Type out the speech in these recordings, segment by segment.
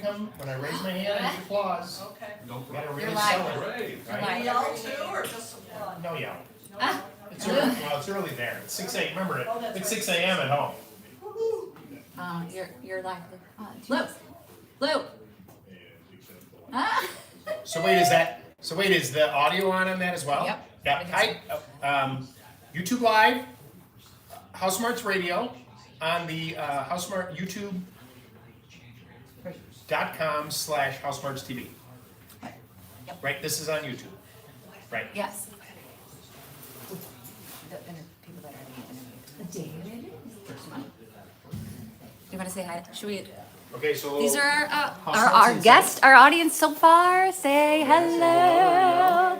come, when I raise my hand and applause, Okay. you gotta really You're sell live. it. Great. Right? Yell too, or just applaud? No yell. Ah. It's early, well, it's early there. It's 6 a.m. Remember it. Oh, that's It's right. 6 a.m. at home. You're live. Lou. Ah. So wait, is the audio on that as well? Yep. Yeah. Hi, YouTube Live, HouseSmarts Radio on the HouseSmart YouTube.com/HouseSmartsTV. Yep. Right. This is on YouTube. Right. Yes. The people that are interviewed. David. First one. You want to say hi? Should we? Okay. So These are HouseSmarts our inside. guests, our audience so far. Say hello.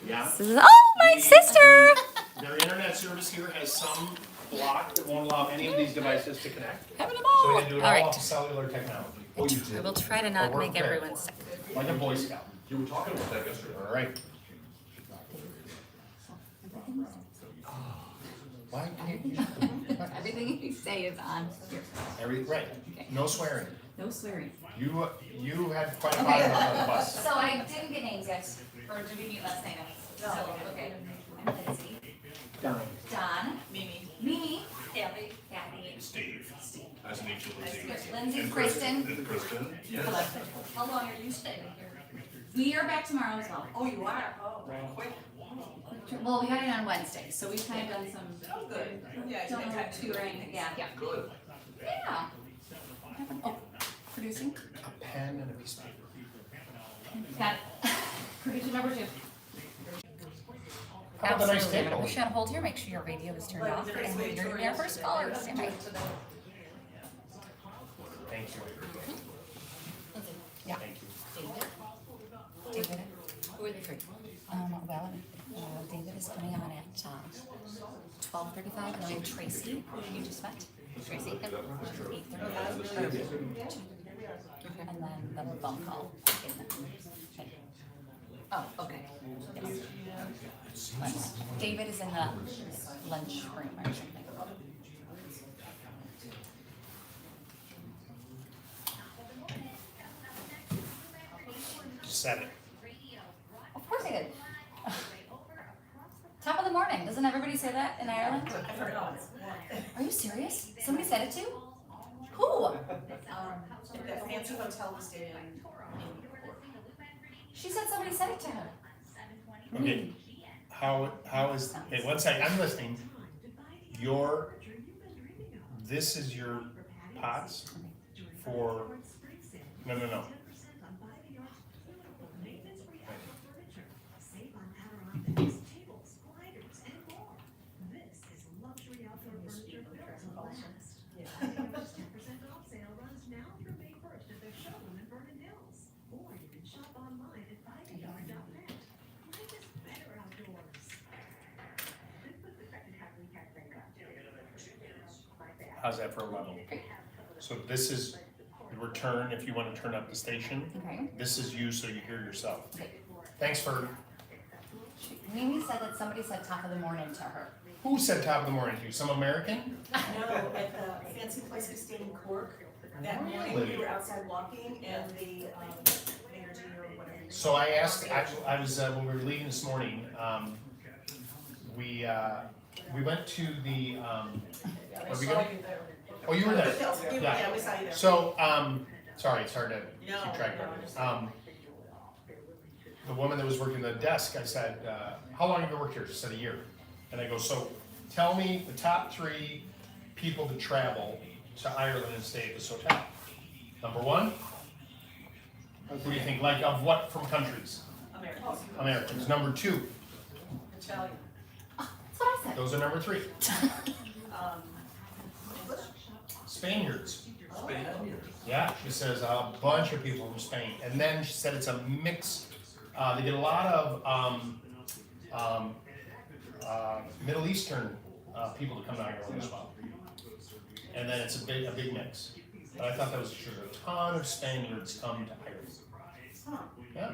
Yeah. This is, oh, my sister. Their internet service here has some block that won't allow any of these devices to connect. Having a So ball. we can do it All all right. off cellular technology. Oh, you did. I will try to not We're make prepared. everyone sick. Like a Boy Scout. You were talking about that yesterday. All right. Why can't you? Everything you say is on here. Right. No swearing. No swearing. You had quite a lot Okay. on the bus. So I didn't get names yet, or did we meet last night? So, okay. I'm Lindsay. Don. Mimi, Kathy, Steve. Nice to meet you, Lindsay. Lindsay, And Kristen. And Kristen. Yes. How long are you staying here? We are back tomorrow as well. Oh, you are? Oh, quick. Well, we got it on Wednesday, so we've kind of done some. Oh, good. Yeah, Don't you know got too or anything. Yeah. Good. Yeah. Oh, producing. A pen and a piece of paper. Got it. Producer number 2. How about the nice Absolutely. table? We should hold here. Make sure your radio is turned off, and you're gonna be our first caller. Stand by. Thank you. Yeah. Thank you. David. Who are the 3? Well, David is coming on at 12:35, and then we have Tracy, who you just met. Tracy, at 8:35. And then the phone call. Oh, okay. Yes. But David is in the lunch room or something. Just said it. Of course I did. Top of the morning. Doesn't everybody say that in Ireland? I forgot. Are you serious? Somebody said it too? Who? That fancy hotel we stayed in. She said somebody said it to her. Okay. How is? Hey, one second. I'm listening. This is your pots for. No. How's that for a level? So this is the return if you want to turn up the station. Okay. This is you so you hear yourself. Okay. Thanks for. Mimi said that somebody said top of the morning to her. Who said top of the morning to you? Some American? No, at the fancy place we stayed in Cork, that morning we were outside walking and the energy or whatever. So I asked, I was, when we were leaving this morning, we went to the, where we go? Oh, you were there? Yeah, we saw you there. So, sorry, it's hard to No, keep track no, of. understand. The woman that was working the desk, I said, how long have you worked here? She said a year. And I go, so tell me the top 3 people to travel to Ireland and stay at this hotel. Number 1, who do you think, like of what from countries? Americans. Americans. Number 2, Italian. That's what I said. those are number 3. English? Spaniards. Spain. Yeah, she says a bunch of people from Spain. And then she said it's a mix. They get a lot of Middle Eastern people to come to Ireland as well. And then it's a big mix. But I thought that was true. A ton of Spaniards come to Ireland. Huh. Yeah.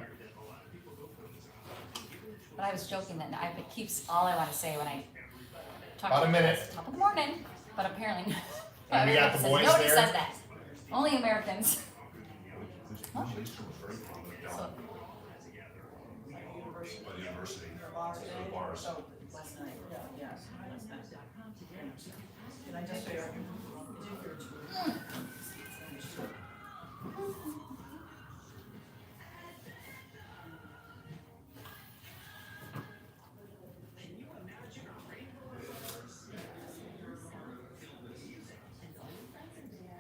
But I was joking that it keeps all I want to say when I talk About to a minute. you guys, top of the morning, but apparently And we got the boys nobody there. says that. Only Americans. Leiston was very prominent down So, by the university. Bars. The bars. Oh, last night, yeah, last night. Did I just hear?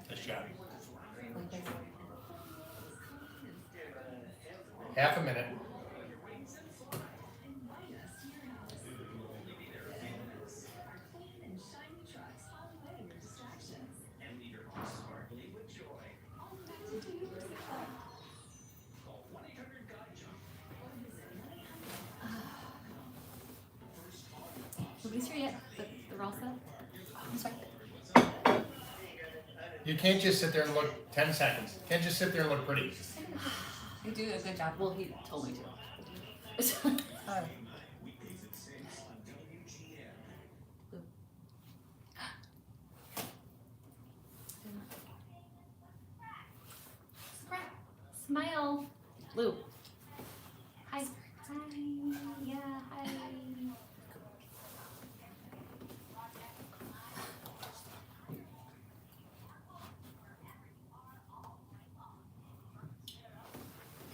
Nice job. Half a minute. nobody's here yet, but they're all set. I'm sorry. You can't just sit there and look 10 seconds. You can't just sit there and look pretty. You do a good job. Well, he told me to. Smile. Lou. Hi. Hi. Yeah, hi.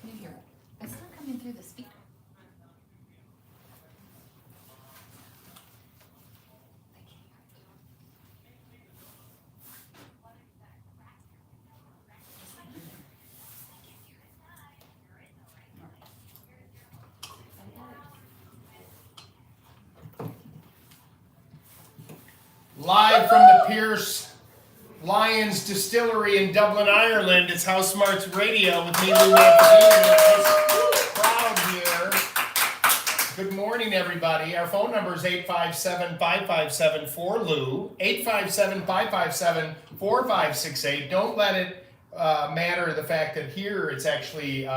Can you hear it? It's not coming through the speaker. I can't hear it. Live from the Pierce Lyons Distillery in Dublin, Ireland, it's HouseSmarts Radio with me, Lou Nappadini. Crowd here. Good morning, everybody. Our phone number is 857-557-4LOU, 857-557-4568. Don't let it matter the fact that here it's actually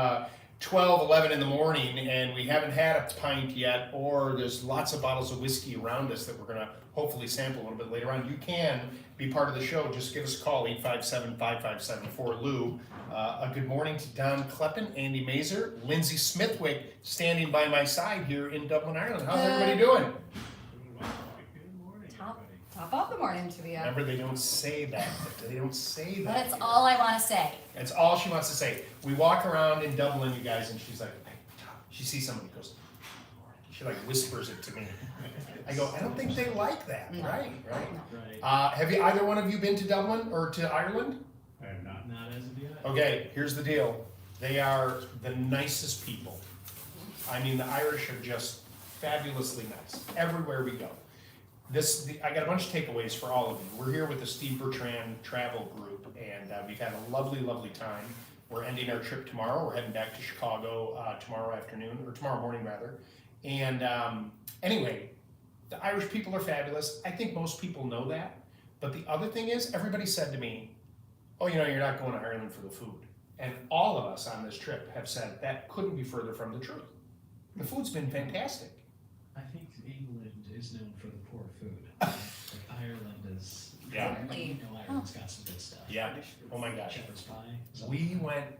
12, 11 in the morning and we haven't had a pint yet, or there's lots of bottles of whiskey around us that we're going to hopefully sample a little bit later on. You can be part of the show. Just give us a call, 857-557-4LOU. A good morning to Don Kleppen, Andy Mazer, Lindsay Smithwick standing by my side here in Dublin, Ireland. How's everybody doing? Top of the morning to be Remember, they don't say that. They don't say that. That's all I want to say. That's all she wants to say. We walk around in Dublin, you guys, and she's like, hey, Tom. She sees somebody, goes, she like whispers it to me. I go, I don't think they like that. No. Right. Right. Have you either one of you been to Dublin or to Ireland? I have not as of yet. Okay, here's the deal. They are the nicest people. I mean, the Irish are just fabulously nice everywhere we go. I got a bunch of takeaways for all of you. We're here with the Steve Bertrand travel group, and we've had a lovely, lovely time. We're ending our trip tomorrow. We're heading back to Chicago tomorrow afternoon, or tomorrow morning rather. And anyway, the Irish people are fabulous. I think most people know that. But the other thing is, everybody said to me, oh, you're not going to Ireland for the food. And all of us on this trip have said that couldn't be further from the truth. The food's been fantastic. I think England is known for the poor food. Ireland is. Yeah. Ireland's got some good stuff. Yeah. Oh my gosh. Shepherd's pie. We went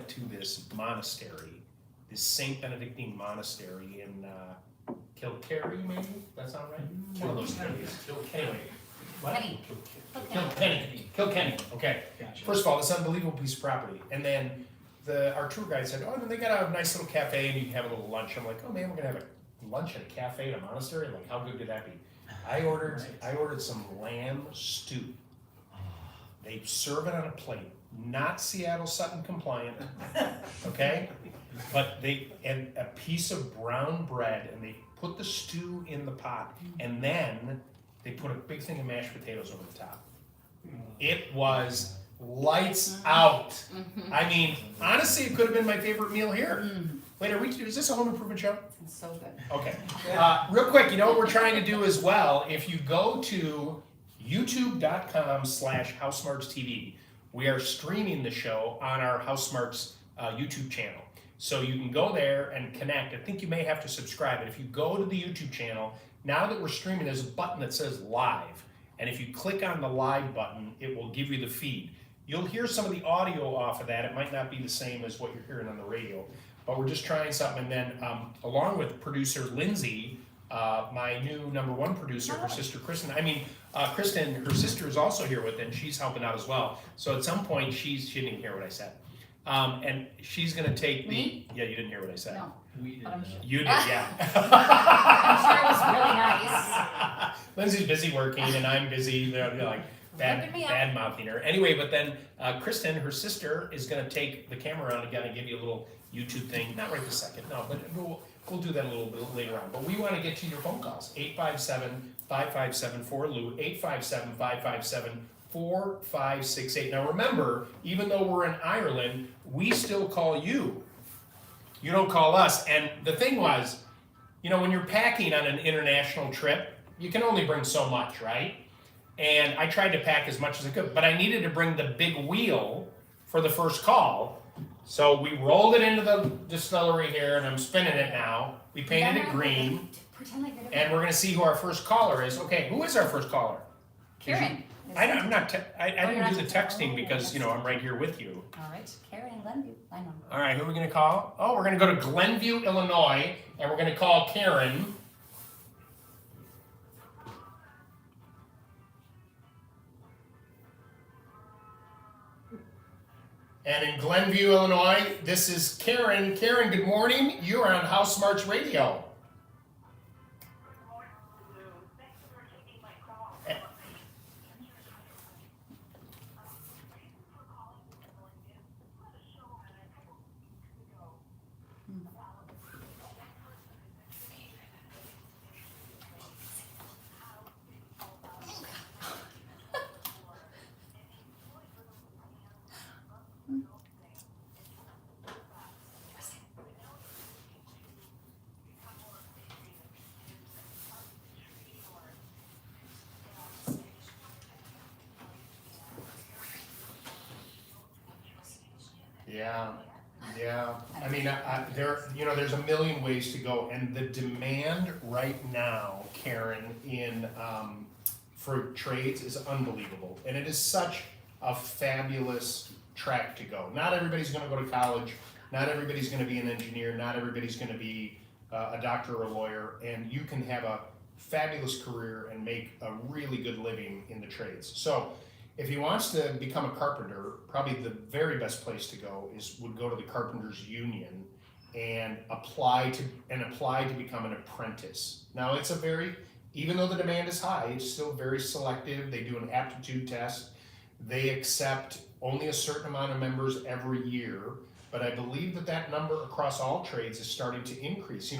to this monastery, this Saint Benedictine monastery in Kilkerry, maybe? That sound right? One of those areas. Anyway. What? Kilkenny. Okay. Gotcha. First of all, this unbelievable piece of property. And then our tour guide said, oh, they got a nice little cafe and you can have a little lunch. I'm like, oh man, we're gonna have a lunch at a cafe at a monastery? Like, how good could that be? I ordered some lamb stew. They serve it on a plate, not Seattle Sutton compliant, okay? But and a piece of brown bread, and they put the stew in the pot, and then they put a big thing of mashed potatoes over the top. It was lights out. I mean, honestly, it could have been my favorite meal here. Wait, is this a home improvement show? It's so good. Okay. Real quick, you know what we're trying to do as well? If you go to youtube.com/HouseSmartsTV, we are streaming the show on our HouseSmarts YouTube channel. So you can go there and connect. I think you may have to subscribe. And if you go to the YouTube channel, now that we're streaming, there's a button that says live. And if you click on the live button, it will give you the feed. you'll hear some of the audio off of that. It might not be the same as what you're hearing on the radio, but we're just trying something. And then along with producer Lindsay, my new #1 producer, her sister Kristen. Kristen, her sister is also here with it, and she's helping out as well. So at some point, she didn't even hear what I said. And she's gonna take Me? yeah, you didn't hear what I said. No, We did but I'm that. sure. You did, yeah. I'm sure it was really nice. Lindsay's busy working and I'm busy, like Ripping me up. bad mouthing her. Anyway, but then Kristen, her sister, is gonna take the camera around and give you a little YouTube thing. Not right this second, no, but we'll do that a little bit later on. But we want to get to your phone calls. 857-557-4LOU, 857-557-4568. Now remember, even though we're in Ireland, we still call you. You don't call us. And the thing was, when you're packing on an international trip, you can only bring so much, right? And I tried to pack as much as I could, but I needed to bring the big wheel for the first call. So we rolled it into the distillery here, and I'm spinning it now. We painted it green, Pretend like they're and we're gonna see who our first caller is. Okay, who is our first caller? Karen. I didn't you're do the not- texting oh, because, that's- I'm right here with you. All right, Karen Glenview. I know. All right, who are we gonna call? Oh, we're gonna go to Glenview, Illinois, and we're gonna call Karen. And in Glenview, Illinois, this is Karen. Karen, good morning. You are on HouseSmarts Radio. Yeah. There's a million ways to go, and the demand right now, Karen, for trades is unbelievable, and it is such a fabulous track to go. Not everybody's going to go to college. Not everybody's going to be an engineer. Not everybody's going to be a doctor or a lawyer, and you can have a fabulous career and make a really good living in the trades. So if he wants to become a carpenter, probably the very best place to go would go to the Carpenters Union and apply to become an apprentice. Now even though the demand is high, it's still very selective. They do an aptitude test. They accept only a certain amount of members every year, but I believe that number across all trades is starting to increase.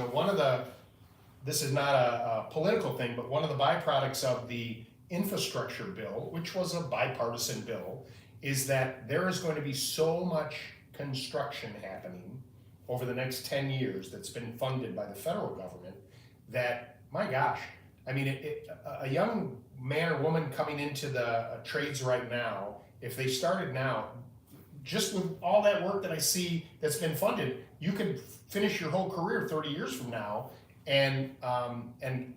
This is not a political thing, but one of the byproducts of the infrastructure bill, which was a bipartisan bill, is that there is going to be so much construction happening over the next 10 years that's been funded by the federal government that, my gosh, a young man or woman coming into the trades right now, if they started now, just with all that work that I see that's been funded, you could finish your whole career 30 years from now and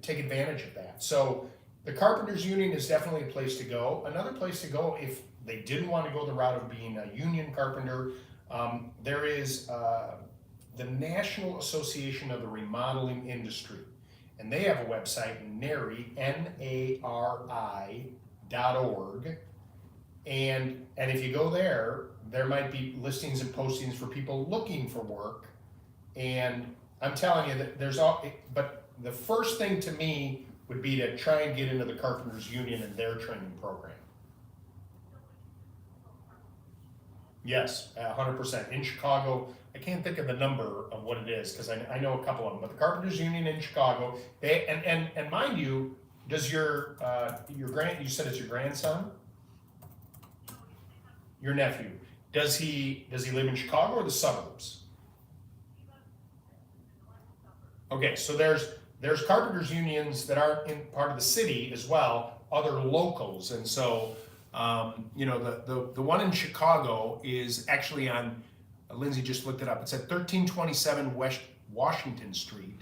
take advantage of that. So the Carpenters Union is definitely a place to go. Another place to go, if they didn't want to go the route of being a union carpenter, there is the National Association of the Remodeling Industry. And they have a website, NARI, NARI.org. And if you go there might be listings and postings for people looking for work. And I'm telling you that but the first thing to me would be to try and get into the Carpenters Union and their training program. Yes, 100%. In Chicago, I can't think of the number of what it is because I know a couple of them, but the Carpenters Union in Chicago, and mind you, does you said it's your grandson? Your nephew. Does he live in Chicago or the suburbs? Okay, so there's carpenters unions that aren't in part of the city as well, other locals, and so the one in Chicago is actually on. Lindsay just looked it up. It's at 1327 West Washington Street,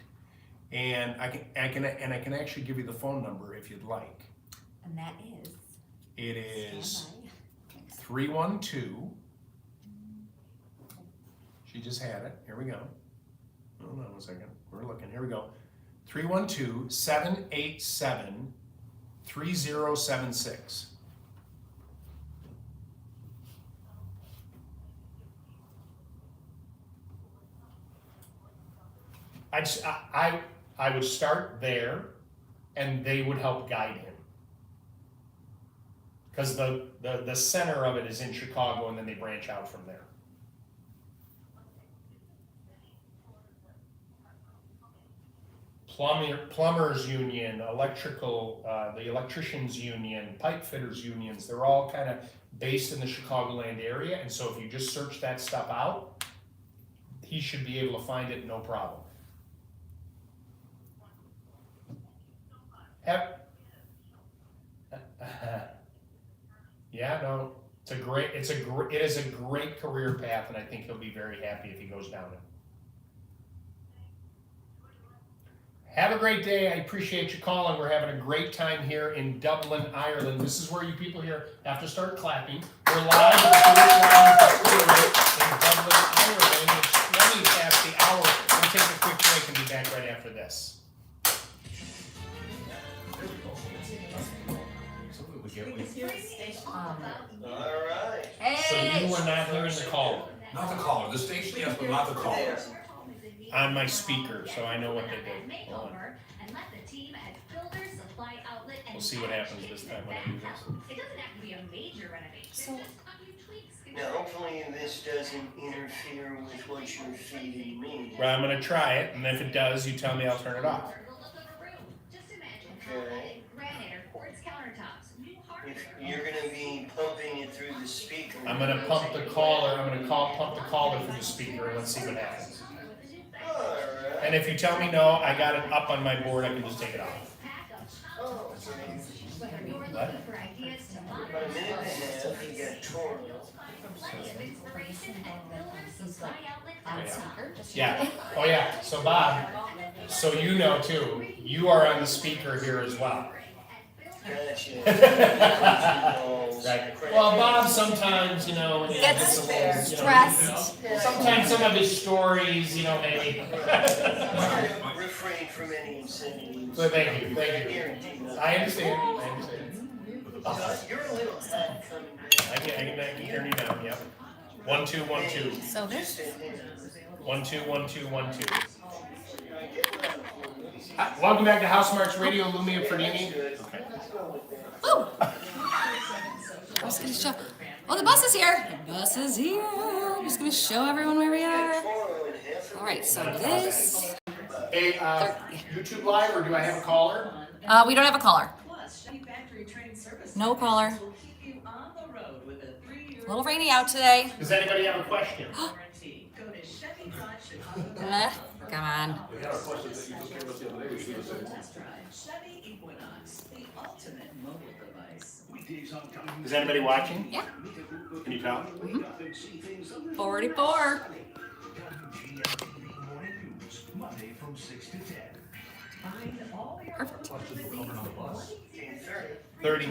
and I can actually give you the phone number if you'd like. And that is. It is. Stand by. 312. She just had it. Here we go. Hold on 1 second. We're looking. Here we go. 312-787-3076. I would start there, and they would help guide him. Because the center of it is in Chicago, and then they branch out from there. Plumbers union, electrical, the electricians union, pipe fitters unions, they're all kind of based in the Chicagoland area, and so if you just search that stuff out, he should be able to find it no problem. Yeah, no, it is a great career path, and I think he'll be very happy if he goes down it. Have a great day. I appreciate you calling. We're having a great time here in Dublin, Ireland. This is where you people here have to start clapping. We're live at the Jewish Lounge in Dublin, Ireland. It's 20 past the hour. We'll take a quick break and be back right after this. Alright. So you were not hearing the caller Not the caller, the station, yes, but not the caller. on my speaker, so I know what they did. Hold on. We'll see what happens this time when I do this. It doesn't have to be a major renovation. So- Just a few tweaks can Now, hopefully this doesn't interfere with what you're feeding me. Well, I'm gonna try it, and if it does, you tell me I'll turn it off. Just imagine Okay. granite or quartz countertops, new hardware. If you're gonna be pumping it through the speaker. I'm gonna pump the caller. I'm gonna pump the caller through the speaker, and let's see what happens. Alright. And if you tell me no, I got it up on my board. I can just take it off. Oh, Whether you're What? looking for ideas to about a minute and a half, you got Toro. plenty of inspiration at Builders Supply Outlet. On speaker, just. Yeah. Oh yeah. So Bob, so you know too. You are on the speaker here as well. Gotcha. Right. Well, Bob sometimes, you know, when he gets a little, Stressed. sometimes some of his stories, you know, maybe. Refrain from any incentives. So thank you. I guarantee nothing. I understand. You're a little hot coming I can turn you down. Yep. 1 2 1 2. So this, 1 2 1 2 1 2. Hi, welcome back to HouseSmarts Radio, Lumia Ferdini. oh! I'm just gonna show, oh, the bus is here. The bus is here. I'm just gonna show everyone where we are. All right, so this, Hey, YouTube Live, or do I have a caller? we don't have a caller. No caller. A little rainy out today. Does anybody have a question? Come on. Is anybody watching? Yeah. Can you tell? 44. Monday from 6 to 10. Perfect. 30.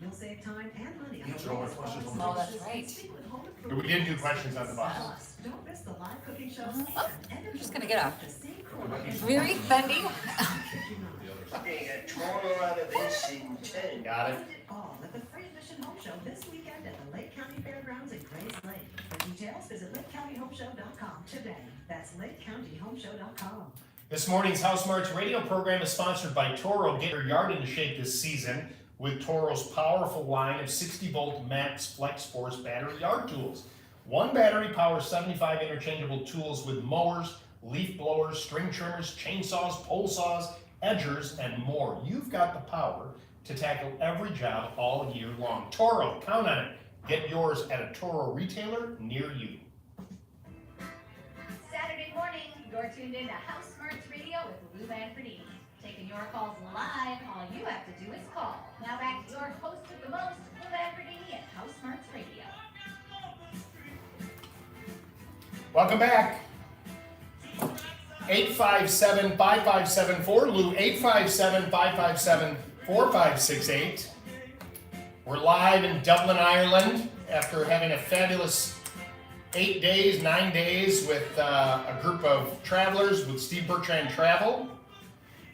You'll save time and money on Oh, that's right. We didn't do questions on the bus. Don't miss the live cooking shows. Oh, I'm just gonna get a very bendy. Hey, a Toro out of this in 10. Got it. All at the free Mission Home Show this weekend at the Lake County Fairgrounds in Grays Lake. For details, visit LakeCountyHomeShow.com today. That's LakeCountyHomeShow.com. This morning's HouseSmarts radio program is sponsored by Toro. Get your yard into shape this season with Toro's powerful line of 60-volt Max Flex Force battery yard tools. One battery powers 75 interchangeable tools with mowers, leaf blowers, string trimmers, chainsaws, pole saws, edgers, and more. You've got the power to tackle every job all year long. Toro, count on it. Get yours at a Toro retailer near you. Saturday morning, you're tuned in to HouseSmarts Radio with Lou Manfredini. Taking your calls live, all you have to do is call. Now back to your host with the most, Lou Manfredini at HouseSmarts Radio. Welcome back. 857-5574, Lou, 857-557-4568. We're live in Dublin, Ireland, after having a fabulous 8 days, 9 days with a group of travelers with Steve Bertrand Travel.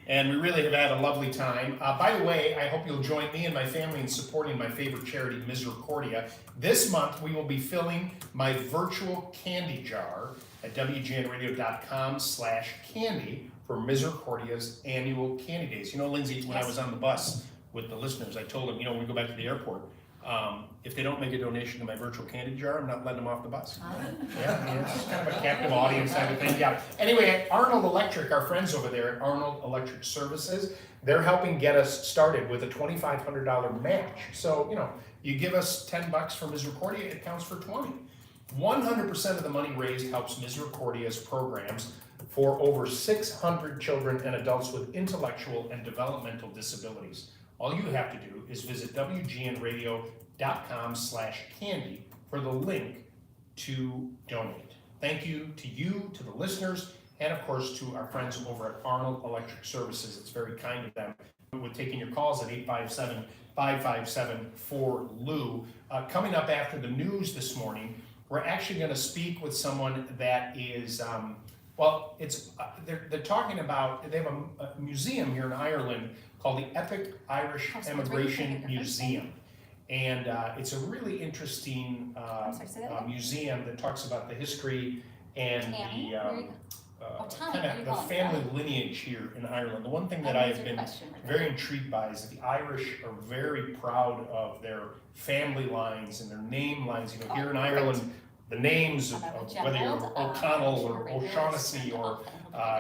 And we really have had a lovely time. By the way, I hope you'll join me and my family in supporting my favorite charity, Misericordia. This month, we will be filling my virtual candy jar at wgnradio.com/candy for Misericordia's annual Candy Days. You know, Lindsay, when I was on the bus with the listeners, I told them, you know, when we go back to the airport, if they don't make a donation to my virtual candy jar, I'm not letting them off the bus. Yeah, I mean, it's just kind of a captive audience type of thing. Yeah. Anyway, at Arnold Electric, our friends over there at Arnold Electric Services, they're helping get us started with a $2,500 match. So, you know, you give us $10 for Misericordia, it counts for 20. 100% of the money raised helps Misericordia's programs for over 600 children and adults with intellectual and developmental disabilities. All you have to do is visit wgnradio.com/candy for the link to donate. Thank you, to the listeners, and of course to our friends over at Arnold Electric Services. It's very kind of them. We're taking your calls at 857-557-4LOU. Coming up after the news this morning, we're actually going to speak with someone that is, they're talking about, they have a museum here in Ireland called the Epic Irish Emigration Museum. And it's a really interesting museum that talks about the history and the family lineage here in Ireland. The one thing that I have been very intrigued by is that the Irish are very proud of their family lines and their name lines. You know, here in Ireland, the names of whether you're O'Connell or O'Shaughnessy or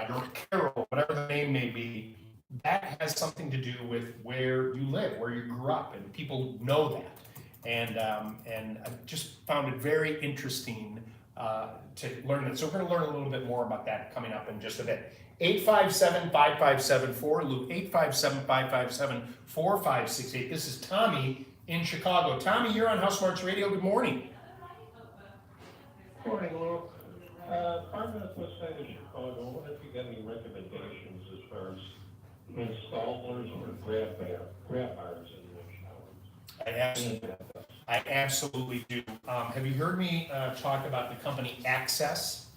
you're Carroll, whatever the name may be, that has something to do with where you live, where you grew up, and people know that. And I just found it very interesting to learn that. So we're going to learn a little bit more about that coming up in just a bit. 857-557-4LOU, 857-557-4568. This is Tommy in Chicago. Tommy, you're on HouseSmarts Radio. Good morning. Morning, Lou. 5 minutes outside of Chicago. I wonder if you got any recommendations as far as installers or grab bars in the shower? I absolutely do. Have you heard me talk about the company Access?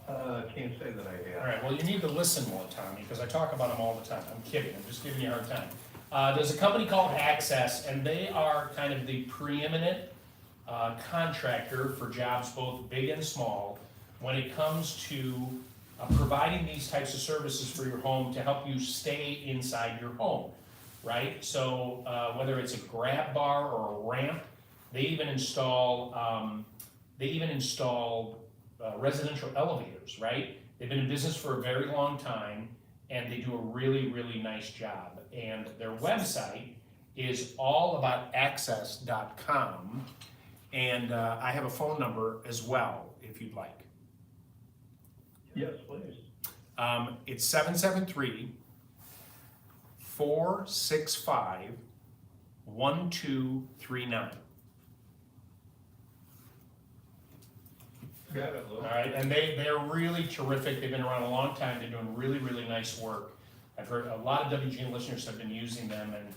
Can't say that I have. All right, well, you need to listen more, Tommy, because I talk about them all the time. I'm kidding, I'm just giving you a hard time. There's a company called Access, and they are kind of the preeminent contractor for jobs both big and small when it comes to providing these types of services for your home to help you stay inside your home, right? So whether it's a grab bar or a ramp, they even install residential elevators, right? They've been in business for a very long time, and they do a really, really nice job. And their website is allaboutaccess.com, and I have a phone number as well, if you'd like. Yes, please. It's 773-465-1239. Got it, Lou. All right, and they're really terrific. They've been around a long time. They're doing really, really nice work. I've heard a lot of WGN listeners have been using them, and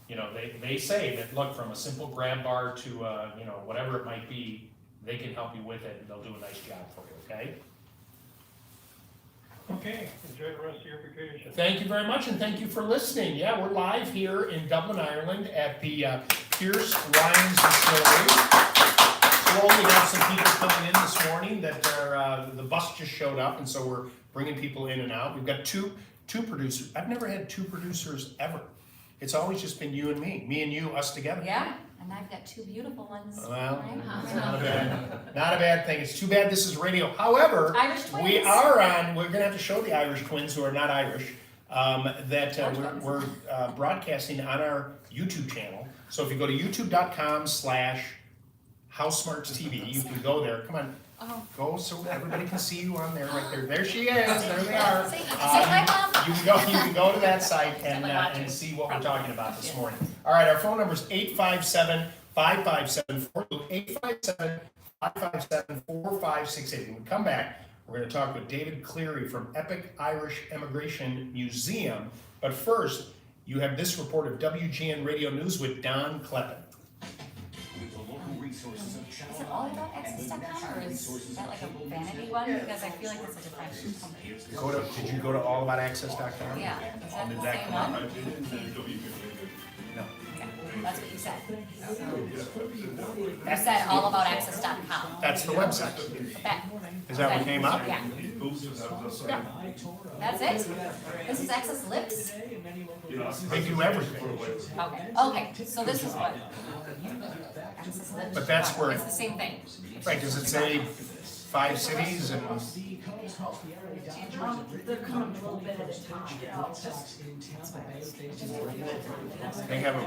you know, they say that, look, from a simple grab bar to you know, whatever it might be, they can help you with it, and they'll do a nice job for you, okay? Okay, enjoy the rest of your vacation. Thank you very much, and thank you for listening. Yeah, we're live here in Dublin, Ireland at the Pierce Wines Distillery. Slowly have some people coming in this morning that are, the bus just showed up, and so we're bringing people in and out. We've got two producers. I've never had two producers ever. It's always just been you and me and you, us together. Yeah, and I've got two beautiful ones. Well, it's not a bad thing. It's too bad this is radio. However, Irish twins. we're gonna have to show the Irish twins, who are not Irish, we're broadcasting on our YouTube channel. So if you go to youtube.com/HouseSmartsTV, you can go there. Come on. Oh. Go so everybody can see you on there, right there. There she is. There they are. Say hi, Mom. You can go to that site and see what we're talking about this morning. All right, our phone number is 857-557-4LOU, 857-557-4568. When we come back, we're going to talk with David Cleary from Epic Irish Emigration Museum. But first, You have this report of WGN Radio News with Don Kleppen. Is it all about access.com or is that like a vanity one? Because I feel like it's a different company. Did you go to allaboutaccess.com? Yeah, is that Did the that same come one? up? No. Okay, that's what you said. You said allaboutaccess.com. That's the website. That- Is that what came up? Yeah. Yeah. That's it? This is Access Lips? They do everything. Okay, okay, so this is what? Access Lips. But that's where- It's the same thing. Right, does it say 5 cities and? They're coming a little bit at a time. They have a,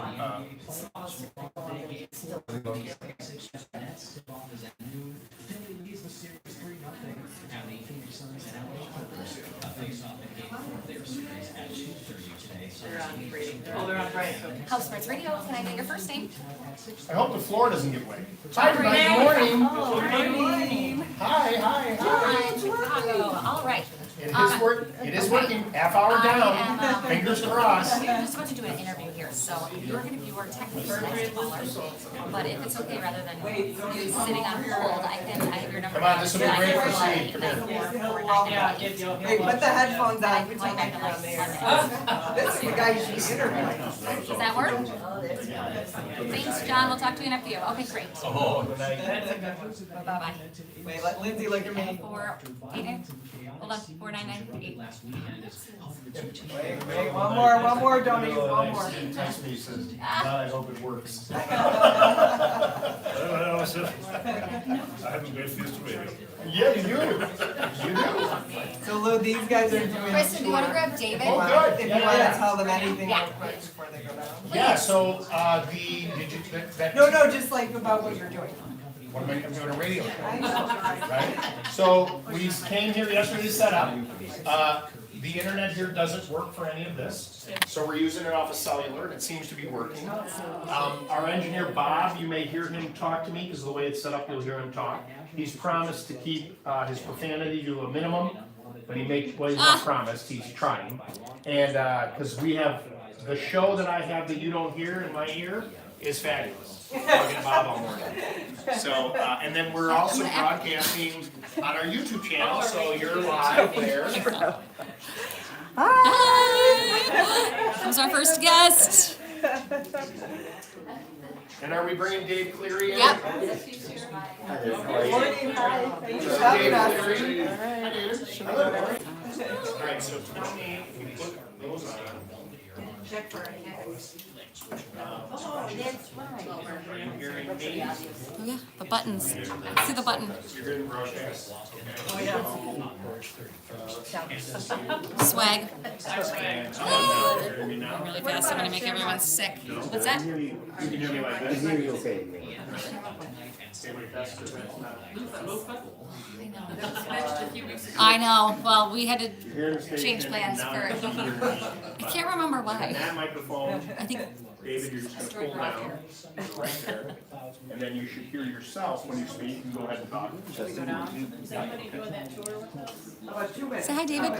They're on break. HouseSmarts Radio, can I get your first name? I hope the floor doesn't give way. Hi, everybody, good morning. Oh, good morning. Hi. Hi, Chicago, all right. It is working, half hour down, fingers crossed. We're just about to do an interview here, so you are technically the next caller, but if it's okay, rather than you sitting on hold, I have your number. Come on, this will be great for Steve, come here. Hey, put the headphones Then I on, can we call you talk back in like 10 minutes. This is the guy you should interview. Does that work? Thanks, John, we'll talk to you in a few. Okay, great. Oh, Bye-bye. Wait, let Lindsay look at me. 489, hold on, 4998. Wait, one more, don't even, one more. He texts me, he says, "God, I hope it works." I have a great fuse to radio. Yeah, you do. So Lou, these guys are doing. Kristen, do you wanna grab David? Oh, good. If you Yeah, wanna yeah. tell them anything real Yeah. quick before they go down. Yeah, so, that. No, just like about what you're doing. What am I, I'm doing a radio show, I know. right? So, we came here yesterday to set up. The internet here doesn't work for any of this, so we're using it off of cellular, and it seems to be working. Our engineer, Bob, you may hear him talk to me, because the way it's set up, you'll hear him talk. He's promised to keep his profanity to a minimum, but he's not promised, he's trying. And, because we have, the show that I have that you don't hear in my ear is fabulous. Talking to Bob all morning. So, and then we're also broadcasting on our YouTube channel, so you're live there. Hi! Comes our first guest. And are we bringing Dave Cleary in? Yep. Morning, hi, thanks for Dave having us. Cleary. Hi, David. Hello. All right, so tell me, we put those on. Check for any. Are you hearing me? Oh yeah, the buttons. See the button. You're hearing the broadcast? Okay. Swag. Hear me now? Really fast, I'm gonna make everyone sick. What's that? You can hear me like this? I hear you okay. I know, well, we had to change plans for, I can't remember why. That microphone, I think, David, you're just gonna pull down, right there, and then you should hear yourself when you speak, you can go ahead and talk. say hi, David.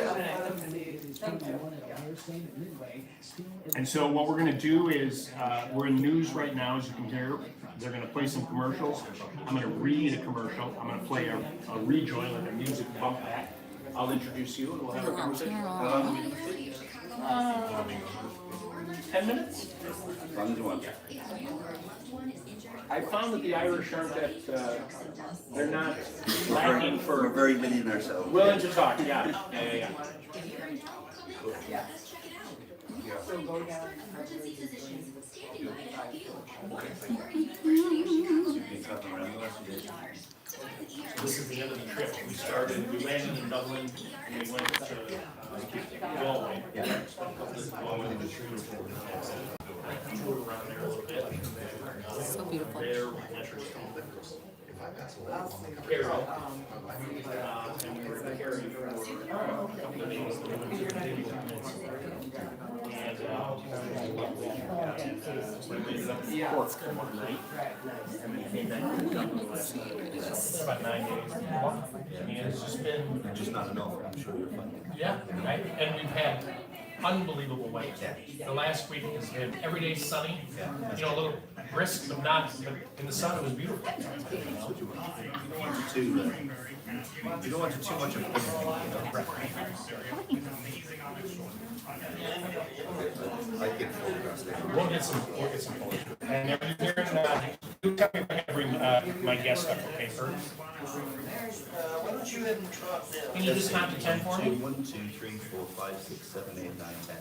And so what we're gonna do is, we're in news right now, as you can hear. They're gonna play some commercials. I'm gonna read a commercial. I'm gonna play a rejoin, like a music bump back. I'll introduce you and we'll have a conversation. 10 minutes? I found that the Irish aren't that, they're not lacking for. We're very many in ourselves. Willing to talk, yeah. This is the end of the trip. We landed in Dublin, and we went to Galway. Toured around there a little bit. So beautiful. There, Carol. And we were in Kerry for a couple of days. We ended up in Cork one night, and then came back to Dublin last night. About 9 days. I mean, it's just been. Just not enough, I'm sure you're fine. Yeah, right, and we've had unbelievable weather. The last week has been every day sunny, you know, a little brisk, but not, but in the sun it was beautiful. You don't want too much of everything, I get photographs later. We'll get some photos. And if you're hearing, you tell me if I can bring my guest up, okay, first? Why don't you have them drop down? Can you just count to 10 for me? 1, 2, 3, 4, 5, 6, 7, 8, 9, 10.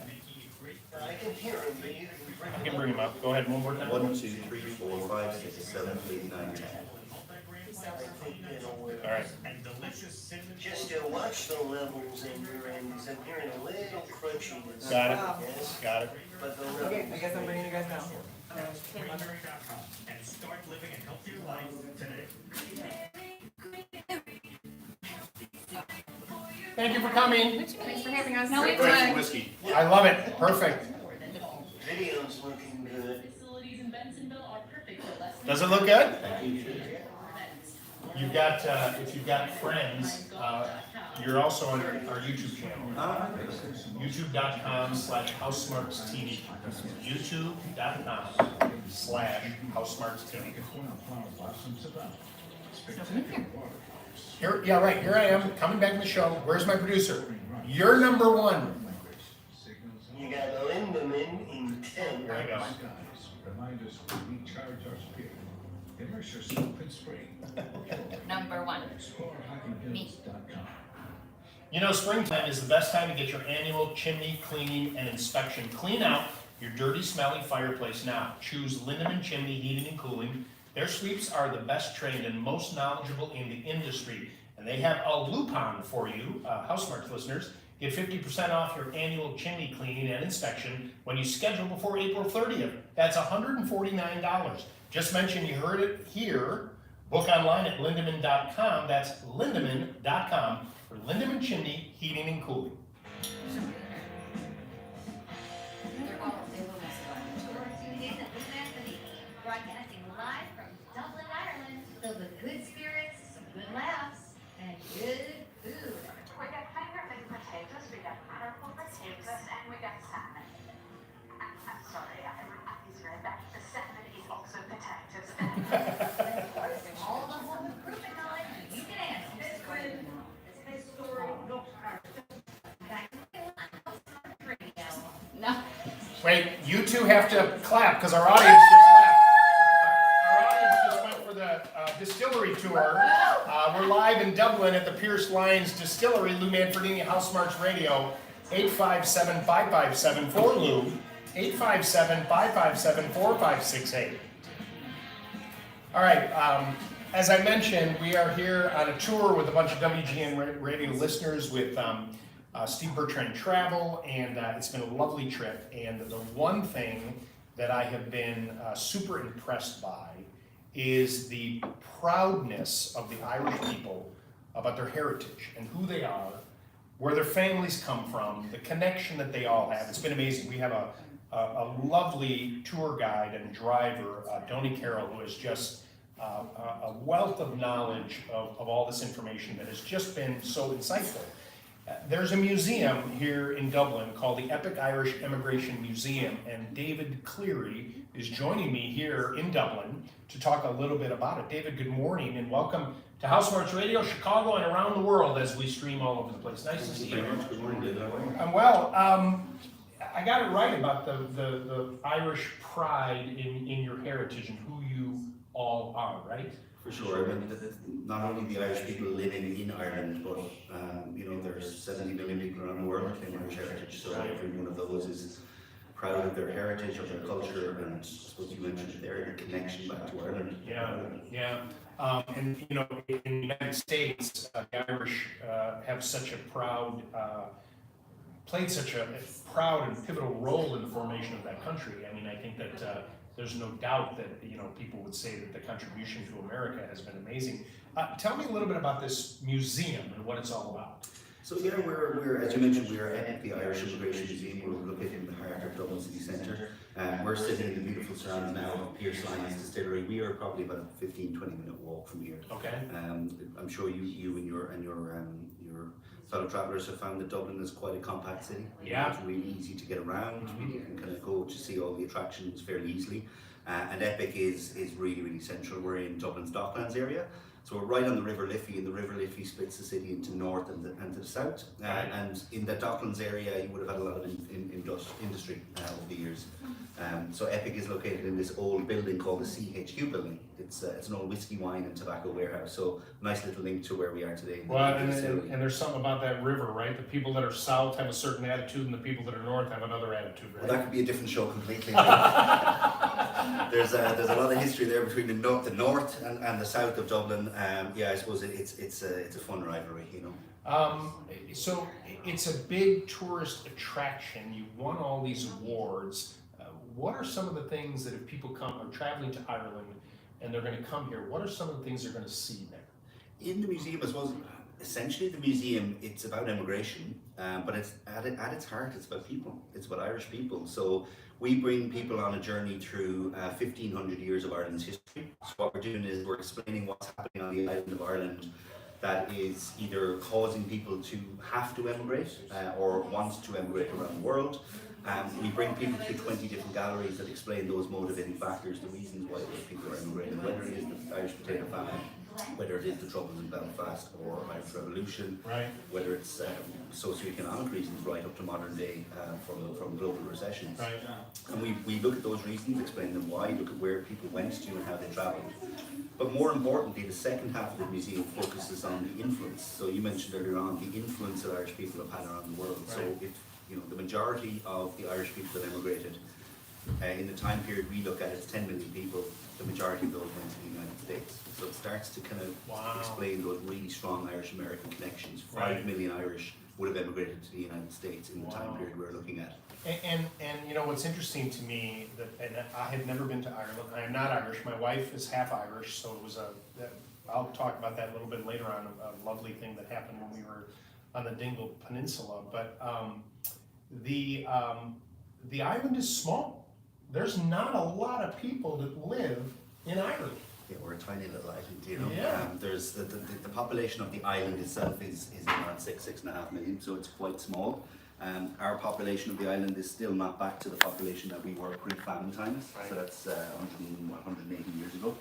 I can hear them, but you I can bring him up. Go ahead, one more time. 1, 2, 3, 4, 5, 6, 7, 8, 9, 10. All right. just watch the levels in your end, because I'm hearing a little crunchiness. Got it. Yes, Got it. but the Okay, I levels. guess I'm bringing you guys now. And start living a healthier life today. Thank you for coming. Thanks for having us. No, Great it's time. Whiskey. I love it. Perfect. Video's looking good. Does it look good? You've got, if you've got friends, you're also on our YouTube channel. YouTube.com/HouseSmartsTV. YouTube.com/HouseSmartsTV. Here, yeah, right, here I am, coming back in the show. Where's my producer? You're number one. You got Lindemann in 10. Here I go. Remind us to recharge our spirit. Immerse yourself in spring. Number one. Me. You know, springtime is the best time to get your annual chimney cleaning and inspection. Clean out your dirty, smelly fireplace now. Choose Lindemann Chimney Heating and Cooling. Their sweeps are the best trained and most knowledgeable in the industry. And they have a Lupon for you, HouseSmarts listeners. Get 50% off your annual chimney cleaning and inspection when you schedule before April 30th. That's $149. Just mention you heard it here. Book online at lindemann.com. That's lindemann.com for Lindemann Chimney Heating and Cooling. Broadcasting live from Dublin, Ireland, filled with good spirits, some good laughs, and good food. We got finger baked potatoes, we got purple potatoes, and we got salmon. I'm sorry, I misread that. The salmon is also potatoes. All the home improvement knowledge you can handle. This story looks back to HouseSmarts Radio. No. Wait, you two have to clap because our audience just left. Our audience just went for the distillery tour. We're live in Dublin at the Pierce Lyons Distillery. Lou Manfredini, HouseSmarts Radio, 857-557-4Lou, 857-557-4568. All right, as I mentioned, we are here on a tour with a bunch of WGN radio listeners with Steve Bertrand Travel, and it's been a lovely trip. And the one thing that I have been super impressed by is the proudness of the Irish people about their heritage and who they are, where their families come from, the connection that they all have. It's been amazing. We have a lovely tour guide and driver, Donnie Carroll, who is just a wealth of knowledge of all this information that has just been so insightful. There's a museum here in Dublin called the Epic Irish Emigration Museum, and David Cleary is joining me here in Dublin to talk a little bit about it. David, good morning and welcome to HouseSmarts Radio, Chicago, and around the world as we stream all over the place. Nice to see you. Good morning, David. I'm well. I got it right about the Irish pride in your heritage and who you all are, right? For sure. I mean, not only the Irish people living in Ireland, but you know, there's 70 million people around the world who claim Irish heritage. So every one of those is proud of their heritage, of their culture, and I suppose you mentioned their connection back to Ireland. Yeah. And you know, in the United States, the Irish have such a played such a proud and pivotal role in the formation of that country. I mean, I think that there's no doubt that, you know, people would say that the contribution to America has been amazing. Tell me a little bit about this museum and what it's all about. So yeah, we're as you mentioned, we are at the Irish Immigration Museum. We're located in the heart of Dublin city centre. We're sitting in the beautiful surrounds now of Pierce Lyons Distillery. We are probably about a 15-20 minute walk from here. Okay. I'm sure you and your fellow travellers have found that Dublin is quite a compact city. Yeah. It's really easy to get around. You can kind of go to see all the attractions fairly easily. And Epic is really, really central. We're in Dublin's Docklands area. So we're right on the River Liffey, and the River Liffey splits the city into north and to the south. And in the Docklands area, you would have had a lot of industry over the years. So Epic is located in this old building called the CHQ building. It's an old whiskey, wine and tobacco warehouse. So nice little link to where we are today. Well, and there's something about that river, right? The people that are south have a certain attitude, and the people that are north have another attitude, right? Well, that could be a different show completely. There's a lot of history there between the north and the south of Dublin. Yeah, I suppose it's a fun rivalry, you know. So it's a big tourist attraction. You won all these awards. What are some of the things that if people are traveling to Ireland and they're going to come here, what are some of the things they're going to see there? In the museum, I suppose, essentially the museum, it's about immigration, but it's at its heart, it's about people. It's about Irish people. So we bring people on a journey through 1,500 years of Ireland's history. So what we're doing is we're explaining what's happening on the island of Ireland that is either causing people to have to emigrate or want to emigrate around the world. We bring people to 20 different galleries that explain those motivating factors, the reasons why those people are emigrating, whether it is the Irish potato famine, whether it is the troubles in Belfast or Irish Revolution, right, whether it's socioeconomic reasons right up to modern day from global recessions. Right. And we look at those reasons, explain them why, look at where people went to and how they travelled. But more importantly, the second half of the museum focuses on the influence. So you mentioned earlier on the influence that Irish people have had around the world. Right. So if the majority of the Irish people that emigrated in the time period we look at, it's 10 million people. The majority of those went to the United States. So it starts to kind of explain those really strong Irish-American connections. 5 million Irish would have emigrated to the United States in the time period we're looking at. And you know what's interesting to me, and I have never been to Ireland. I am not Irish. My wife is half Irish, so it was I'll talk about that a little bit later on, a lovely thing that happened when we were on the Dingle Peninsula. But the island is small. There's not a lot of people that live in Ireland. Yeah, we're a tiny little island, you know. Yeah. There's the population of the island itself is around 6.5 million, so it's quite small. Our population of the island is still not back to the population that we were pre-famine times, so that's 180 years ago.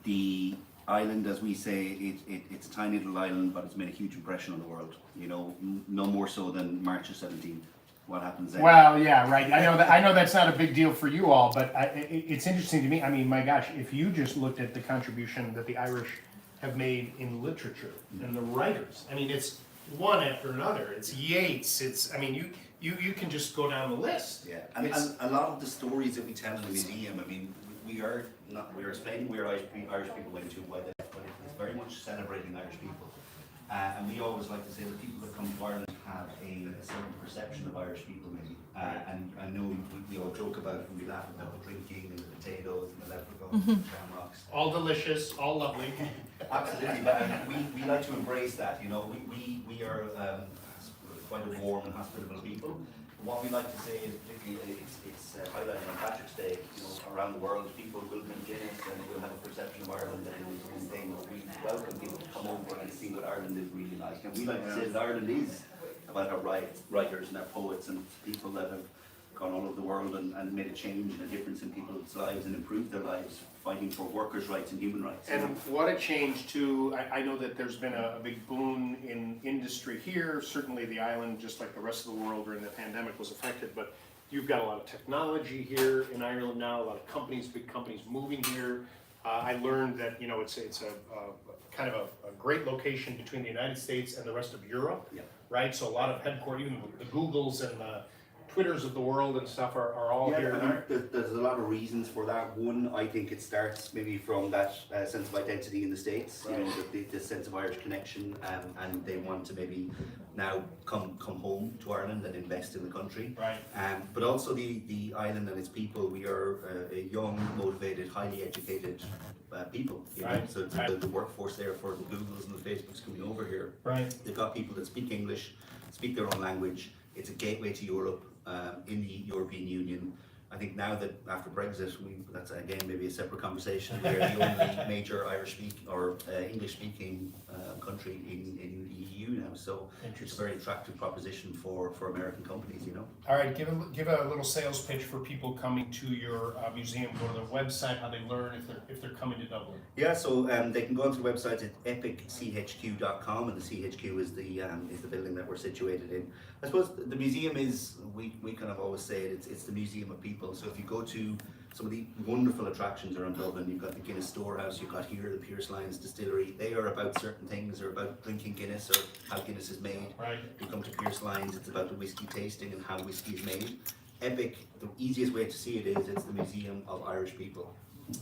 The island, as we say, it's a tiny little island, but it's made a huge impression on the world. You know, no more so than March of 17. What happens then? Well, yeah, right. I know that's not a big deal for you all, but it's interesting to me. I mean, my gosh, if you just looked at the contribution that the Irish have made in literature and the writers, I mean, it's one after another. It's Yeats. I mean, you can just go down the list. Yeah, and a lot of the stories that we tell in the museum, I mean, we are explaining where Irish people went to, why they left, but it's very much celebrating Irish people. And we always like to say that people that come to Ireland have a certain perception of Irish people, maybe. And I know we all joke about it and we laugh about the drinking and the potatoes and the leprechauns and the shamrocks. All delicious, all lovely. Absolutely, but we like to embrace that, you know. We are quite a warm and hospitable people. What we like to say is, particularly, it's highlighted on Patrick's Day, you know, around the world, people will drink Guinness and will have a perception of Ireland that is one thing. We welcome people to come over and see what Ireland is really like. And we like to say that Ireland is about our writers and our poets and people that have gone all over the world and made a change and a difference in people's lives and improved their lives, fighting for workers' rights and human rights. And what a change too. I know that there's been a big boom in industry here. Certainly the island, just like the rest of the world during the pandemic, was affected, but you've got a lot of technology here in Ireland now, a lot of companies, big companies moving here. I learned that, you know, it's a kind of a great location between the United States and the rest of Europe, right? So a lot of headquarters, even the Googles and the Twitters of the world and stuff are all here. I think there's a lot of reasons for that. One, I think it starts maybe from that sense of identity in the States, you know, the sense of Irish connection, and they want to maybe now come home to Ireland and invest in the country. Right. But also the island and its people. We are a young, motivated, highly educated people. You know? So the workforce there for the Googles and the Facebooks coming over here. Right. They've got people that speak English, speak their own language. It's a gateway to Europe. In the European Union, I think now that after Brexit, that's again maybe a separate conversation. We're the only major English-speaking country in the EU now, so it's a very attractive proposition for American companies, you know. All right, give a little sales pitch for people coming to your museum. Go to the website, how they learn if they're coming to Dublin. Yeah, so they can go onto the website at epicchq.com, and the CHQ is the building that we're situated in. I suppose the museum is, we kind of always say it's the museum of people. So if you go to some of the wonderful attractions around Dublin, you've got the Guinness Storehouse, you've got here the Pierce Lyons Distillery. They are about certain things, they're about drinking Guinness or how Guinness is made. Right. You come to Pierce Lyons, it's about the whiskey tasting and how whiskey is made. Epic, the easiest way to see it is it's the museum of Irish people.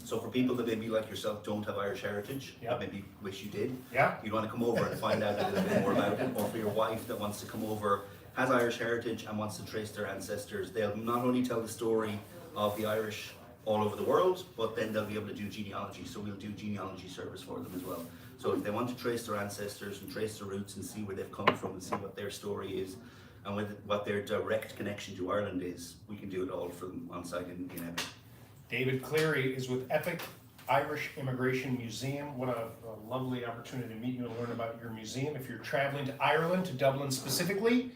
So for people that maybe like yourself don't have Irish heritage, Yep. maybe wish you did, Yeah. you'd want to come over and find out a little bit more about it, or for your wife that wants to come over, has Irish heritage and wants to trace their ancestors, they'll not only tell the story of the Irish all over the world, but then they'll be able to do genealogy, so we'll do genealogy service for them as well. So if they want to trace their ancestors and trace their roots and see where they've come from and see what their story is and what their direct connection to Ireland is, we can do it all for them on site in Epic. David Cleary is with Epic Irish Immigration Museum. What a lovely opportunity to meet you and learn about your museum. If you're traveling to Ireland, to Dublin specifically,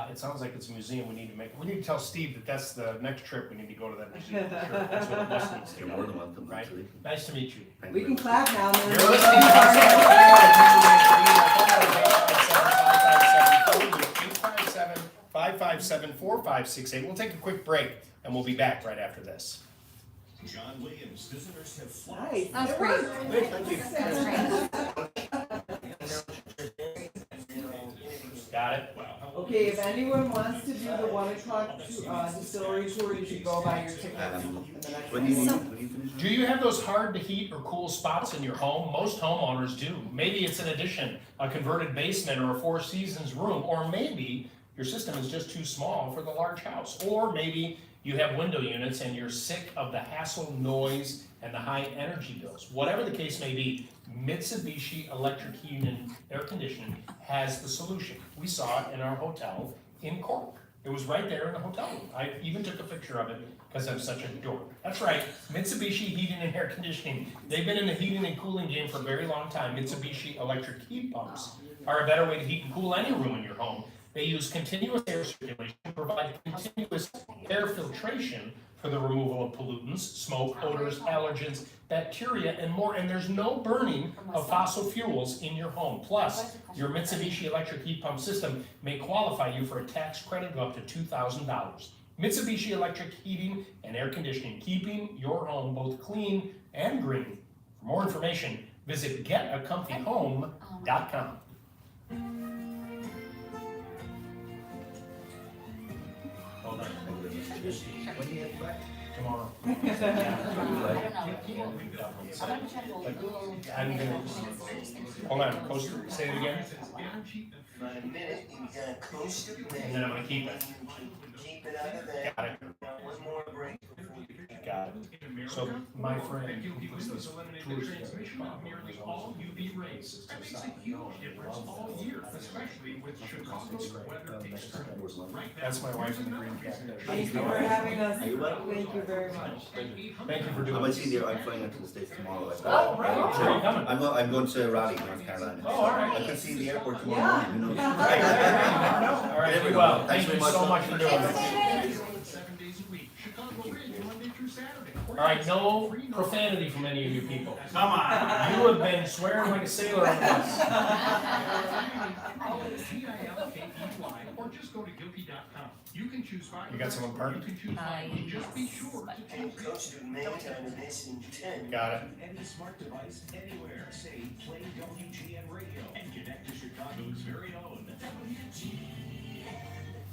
it sounds like it's a museum we need to make. We need to tell Steve that that's the next trip. We need to go to that museum. Sure, that's what the bus needs to You're go. more than welcome, Right? absolutely. Nice to meet you. Thank We you can very much. clap now. and then You're we'll listening to start. 857-557-4568. We'll take a quick break and we'll be back right after this. John Williams, visitors have flown. Nice. That was great. Great, thank you. That was great. Got it? Okay, if anyone wants to do the 1 o'clock distillery tour, you should go buy your tickets. When you finish? Do you have those hard to heat or cool spots in your home? Most homeowners do. Maybe it's an addition, a converted basement, or a Four Seasons room, or maybe your system is just too small for the large house, or maybe you have window units and you're sick of the hassle, noise, and the high energy bills. Whatever the case may be, Mitsubishi Electric Heating and Air Conditioning has the solution. We saw it in our hotel in Cork. It was right there in the hotel room. I even took a picture of it because I'm such a dork. That's right, Mitsubishi Heating and Air Conditioning. They've been in the heating and cooling game for a very long time. Mitsubishi electric heat pumps are a better way to heat and cool any room in your home. They use continuous air circulation, provide continuous air filtration for the removal of pollutants, smoke, odors, allergens, bacteria, and more. And there's no burning of fossil fuels in your home. Plus, your Mitsubishi electric heat pump system may qualify you for a tax credit of up to $2,000. Mitsubishi Electric Heating and Air Conditioning, keeping your home both clean and green. For more information, visit getacomfyhome.com. Hold on. When do you get back? Tomorrow. I don't know. I'm gonna check I'm gonna, hold on, coaster, say it again, For a minute, you got close to and then I'm gonna keep it. Keep it out of there. Got it, Got one more break before you. got it. So my friend who puts these tours together, Nearly all UV rays. That makes a huge difference all year, especially with Chicago's weather extremes. that's my wife in the green cap there. Thank you for having us. Thank you very much. Thank you for I doing might this. see the, I'm flying out to the States tomorrow. Oh, right, where are you coming? I'm going to Raleigh, North Carolina. Oh, all right. I could see the airport tomorrow Yeah. morning, who knows? All right, be well, thank you so much for doing this. 7 days a week. Chicago Ridge, Monday through Saturday. All right, no profanity from any of you people. Come on. You have been swearing like a sailor on this. GILKEY, or just go to guilty.com. You can choose fire. You got someone parked? You can choose fire. Just be sure to And Coach to main time of this in 10. Got it. any smart device anywhere. Say play WGN radio and connect to Chicago's very own WGN.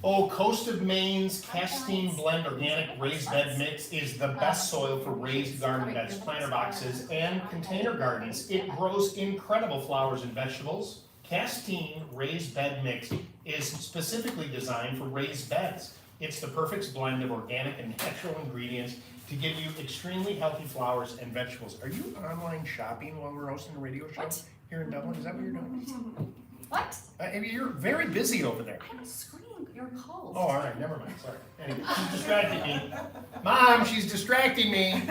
Oh, Coast of Maine's Castine Blend Organic Raised Bed Mix is the best soil for raised garden beds, planter boxes, and container gardens. It grows incredible flowers and vegetables. Castine Raised Bed Mix is specifically designed for raised beds. It's the perfect blend of organic and natural ingredients to give you extremely healthy flowers and vegetables. Are you online shopping while we're hosting a radio show here in Dublin? Is that what you're doing? What? You're very busy over there. I have a screen. your calls. Oh, all right, never mind, sorry. Anyway, she's distracting me. Mom, she's distracting me.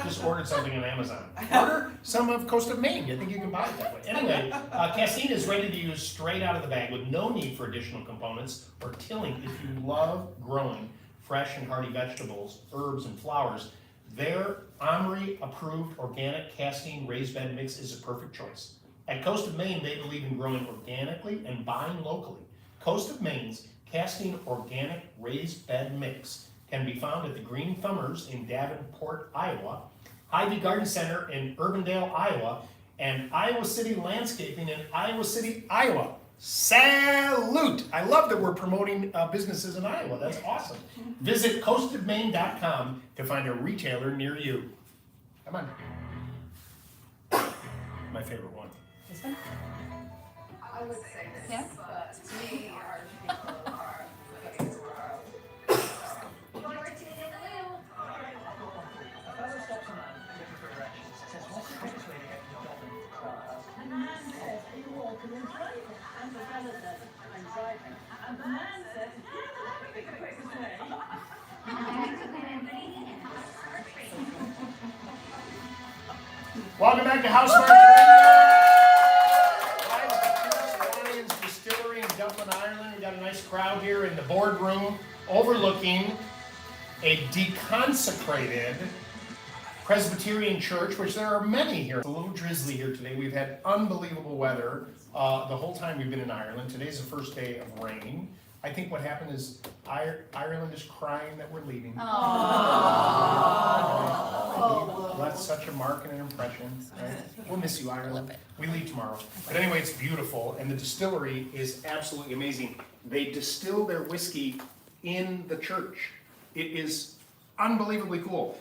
Just ordered something on Amazon. Order some of Coast of Maine. I think you can buy it that way. Anyway, Castine is ready to use straight out of the bag with no need for additional components or tilling. If you love growing fresh and hearty vegetables, herbs, and flowers, their OMRI-approved organic Castine raised bed mix is a perfect choice. At Coast of Maine, they believe in growing organically and buying locally. Coast of Maine's Castine Organic Raised Bed Mix can be found at the Green Thumbers in Davenport, Iowa, Ivy Garden Center in Urbandale, Iowa, and Iowa City Landscaping in Iowa City, Iowa. Salute! I love that we're promoting businesses in Iowa. That's awesome. Visit coastofmaine.com to find a retailer near you. Come on. My favorite one. This one? I would say this, Yeah. but to me, our people are cookies were You're tuned in to Lou. A fellow stops a man looking for directions. Says, what's the quickest way to get to Dublin? And the man says, are you walking or driving? And the fellow says, I'm driving. And the man says, yeah, that would be the quickest way. Now back to Lou and Brittany and HouseSmarts Radio. Welcome back to HouseSmarts Radio. Live at the Lions Distillery in Dublin, Ireland. We got a nice crowd here in the boardroom overlooking a deconsecrated Presbyterian church, which there are many here. It's a little drizzly here today. We've had unbelievable weather the whole time we've been in Ireland. Today's the first day of rain. I think what happened is Ireland is crying that we're leaving. Oh. Left such a mark and an impression. Right? We'll miss you, Ireland. We leave tomorrow. But anyway, it's beautiful, and the distillery is absolutely amazing. They distill their whiskey in the church. It is unbelievably cool.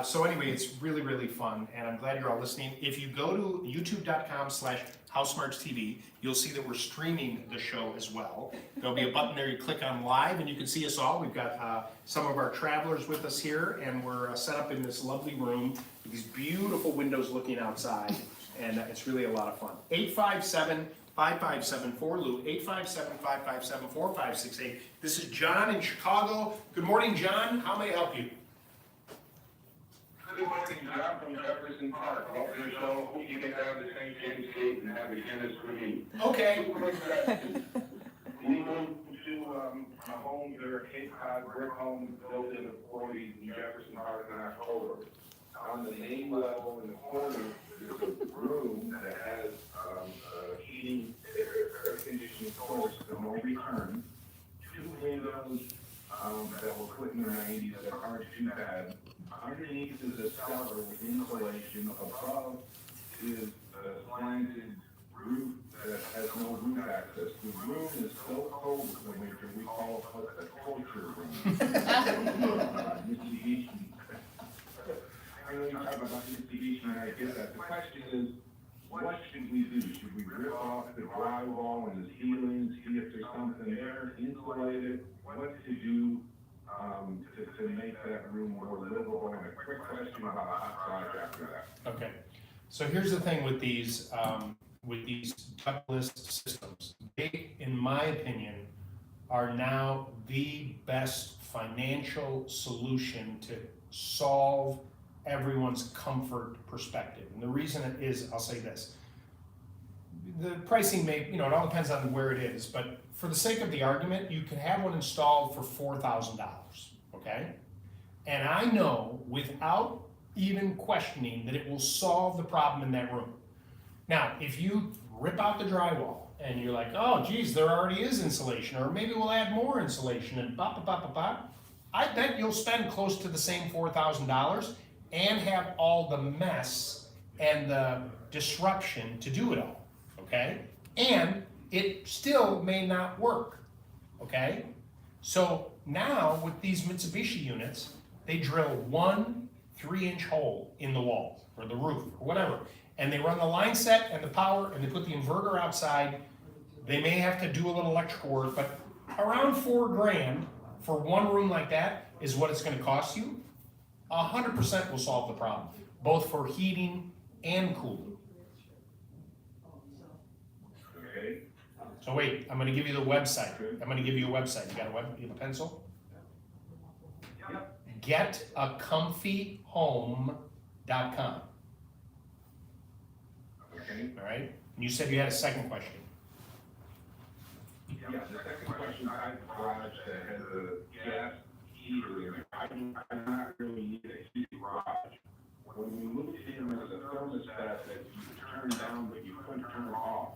So anyway, it's really, really fun, and I'm glad you're all listening. If you go to youtube.com/HouseSmartsTV, you'll see that we're streaming the show as well. There'll be a button there, you click on live, and you can see us all. We've got some of our travelers with us here, and we're set up in this lovely room with these beautiful windows looking outside, and it's really a lot of fun. 857-557-4LOU, 857-557-4568. This is John in Chicago. Good morning, John. How may I help you? Good morning, John from Jefferson Park. Welcome to the show. Hope you get down to St. James Gate and have a Guinness for me. Okay. We moved to a home, they're a Cape Cod brick home built in the 40s in Jefferson Park in October. On the main level in the corner, there's a room that has heating, air conditioning source for no return. 2 windows that were put in the 90s that aren't too bad. Underneath is a cellar with insulation. Above is a slanted roof that has no roof access. The room is so cold in the winter, we call it a torture room. Mitsubishi. I know you talk about Mitsubishi, and I get that. The question is, what should we do? Should we rip off the drywall and the ceilings, see if there's something there, insulate it? What to do to make that room more livable? And a quick question about a hot side after that. Okay, so here's the thing with these ductless systems. They, in my opinion, are now the best financial solution to solve everyone's comfort perspective. And the reason it is, I'll say this. The pricing may, it all depends on where it is, but for the sake of the argument, you can have one installed for $4,000, okay? And I know without even questioning that it will solve the problem in that room. Now, if you rip out the drywall and you're like, oh geez, there already is insulation, or maybe we'll add more insulation and I bet you'll spend close to the same $4,000 and have all the mess and the disruption to do it all, okay? And it still may not work, okay? So now with these Mitsubishi units, they drill 1 3-inch hole in the wall or the roof or whatever, and they run the line set and the power and they put the inverter outside. They may have to do a little electrical work, but around $4,000 for one room like that is what it's going to cost you. 100% will solve the problem, both for heating and cooling. Okay. So wait, I'm gonna give you the website. I'm gonna give you a website. You got you have a pencil? Getacomfyhome.com. Okay? All right? And you said you had a second question. Yeah, the second question, I have a garage that has a gas heater in it. I do not really need a heated garage. When we moved in, there was a thermostat that you could turn down, but you couldn't turn off.